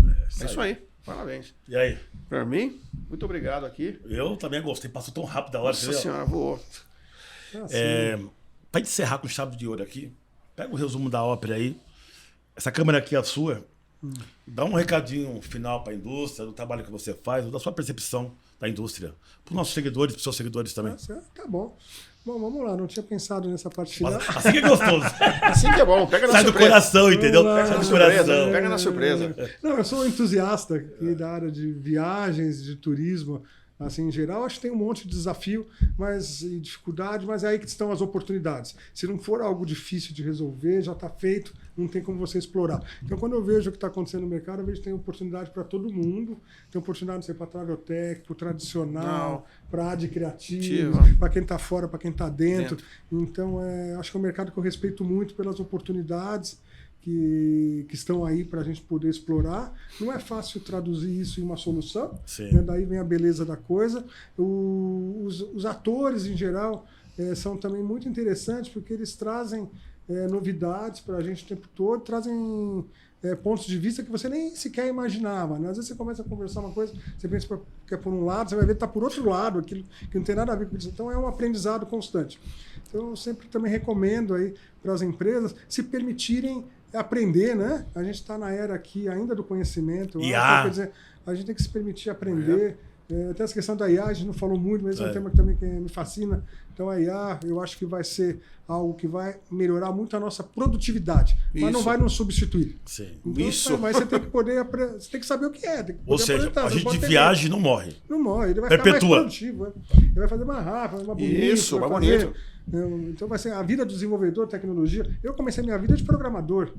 É isso aí. Parabéns. E aí? Para mim, muito obrigado aqui. Eu também gostei, passou tão rápido a hora. Nossa entendeu? senhora, voou. Para encerrar com chave de ouro aqui, pega o resumo da ópera aí. Essa câmera aqui é a sua. Dá um recadinho final para a indústria, do trabalho que você faz, da sua percepção da indústria. Para os nossos seguidores, para os seus seguidores também. Tá bom. Bom, vamos lá. Não tinha pensado nessa parte final. Assim que é gostoso. Assim que é bom. Pega na Sai do surpresa. coração, entendeu? Vamos lá. Sai do Surpresa, coração. pega na surpresa. Não, eu sou um entusiasta aqui da área de viagens, de turismo, assim, em geral. Acho que tem um monte de desafio e dificuldade, mas é aí que estão as oportunidades. Se não for algo difícil de resolver, já está feito, não tem como você explorar. Então, quando eu vejo o que está acontecendo no mercado, eu vejo que tem oportunidade para todo mundo. Tem oportunidade, não sei, para travel tech, para o tradicional, para a área de criativa, para quem está fora, para quem está dentro. Então, acho que é um mercado que eu respeito muito pelas oportunidades que estão aí para a gente poder explorar. Não é fácil traduzir isso em uma solução, né? Daí vem a beleza da coisa. Os atores, em geral, são também muito interessantes porque eles trazem novidades para a gente o tempo todo, trazem pontos de vista que você nem sequer imaginava, né? Às vezes você começa a conversar uma coisa, você pensa que é por um lado, você vai ver que está por outro lado, aquilo que não tem nada a ver com isso. Então é um aprendizado constante. Então eu sempre também recomendo aí para as empresas se permitirem aprender, né? A gente está na era aqui ainda do conhecimento. Quer dizer, a gente tem que se permitir aprender. Até essa questão da IA, a gente não falou muito, mas é um tema que também me fascina. Então a IA, eu acho que vai ser algo que vai melhorar muito a nossa produtividade, mas não vai nos substituir. Sim. Então, mas você tem que poder, você tem que saber o que é. Tem que Ou seja, a gente de viagem não morre. Não morre, ele vai ficar mais produtivo. Ele vai fazer mais rápido, mais bonito. Isso, mais bonito. Então vai ser a vida do desenvolvedor, tecnologia. Eu comecei minha vida de programador.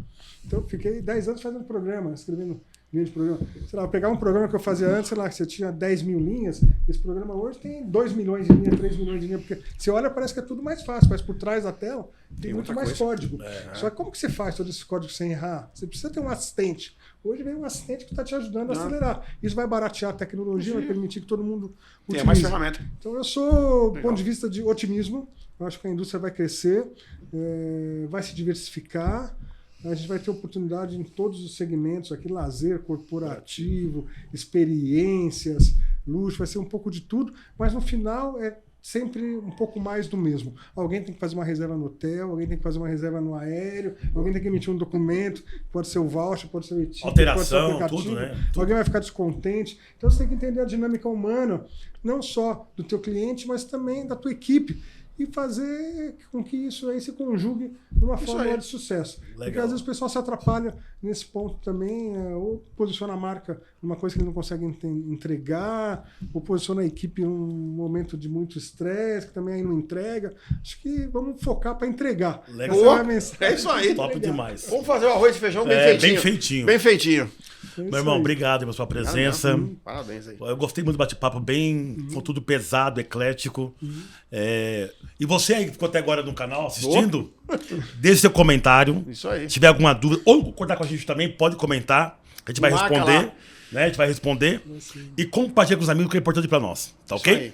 Então fiquei 10 anos fazendo programa, escrevendo linha de programa. Sei lá, eu pegava um programa que eu fazia antes, sei lá, que você tinha 10 mil linhas, esse programa hoje tem 2 milhões de linhas, 3 milhões de linhas, porque você olha parece que é tudo mais fácil, mas por trás da tela tem muito mais código. Só que como que você faz todo esse código sem errar? Você precisa ter um assistente. Hoje vem um assistente que está te ajudando a acelerar. Isso vai baratear a tecnologia, vai permitir que todo mundo utilize. Tem mais ferramenta. Então eu sou, do ponto de vista de otimismo, eu acho que a indústria vai crescer, vai se diversificar, a gente vai ter oportunidade em todos os segmentos aqui, lazer, corporativo, experiências, luxo, vai ser um pouco de tudo, mas no final é sempre um pouco mais do mesmo. Alguém tem que fazer uma reserva no hotel, alguém tem que fazer uma reserva no aéreo, alguém tem que emitir um documento, pode ser o voucher, pode ser o e-ticket, alteração, pode ser o aplicativo, tudo, né? Tudo. Alguém vai ficar descontente. Então você tem que entender a dinâmica humana, não só do teu cliente, mas também da tua equipe. E fazer com que isso aí se conjugue numa fórmula de sucesso. Legal. Porque às vezes o pessoal se atrapalha nesse ponto também, ou posiciona a marca numa coisa que ele não consegue entregar, ou posiciona a equipe em um momento de muito estresse, que também aí não entrega. Acho que vamos focar para entregar. Legal. É isso aí. Top demais. Vamos fazer o arroz e feijão bem feitinho. Bem feitinho. Bem feitinho. Meu irmão, obrigado pela sua presença. Parabéns aí. Eu gostei muito do bate-papo, bem com tudo pesado, eclético. E você aí que ficou até agora no canal assistindo, deixe seu comentário. Isso aí. Se tiver alguma dúvida, ou concordar com a gente também, pode comentar. A gente vai responder. Né? A gente vai responder. E compartilha com os amigos, que é importante para nós. Tá ok? Aí.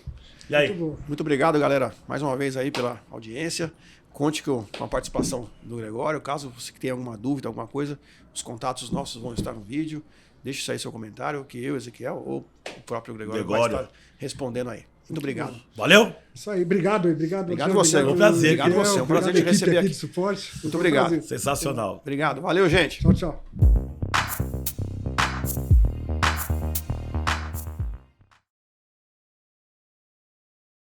E aí? Muito obrigado, galera, mais uma vez aí pela audiência. Conte com a participação do Gregório. Caso você tenha alguma dúvida, alguma coisa, os contatos nossos vão estar no vídeo. Deixe sair seu comentário, que eu, Ezequiel, ou o próprio Gregório vai estar respondendo aí. Muito obrigado. Valeu? Isso aí, obrigado. Obrigado você. É um prazer. Obrigado você. É um prazer te receber aqui. De suporte. Muito obrigado. Sensacional. Obrigado. Valeu, gente. Tchau, tchau.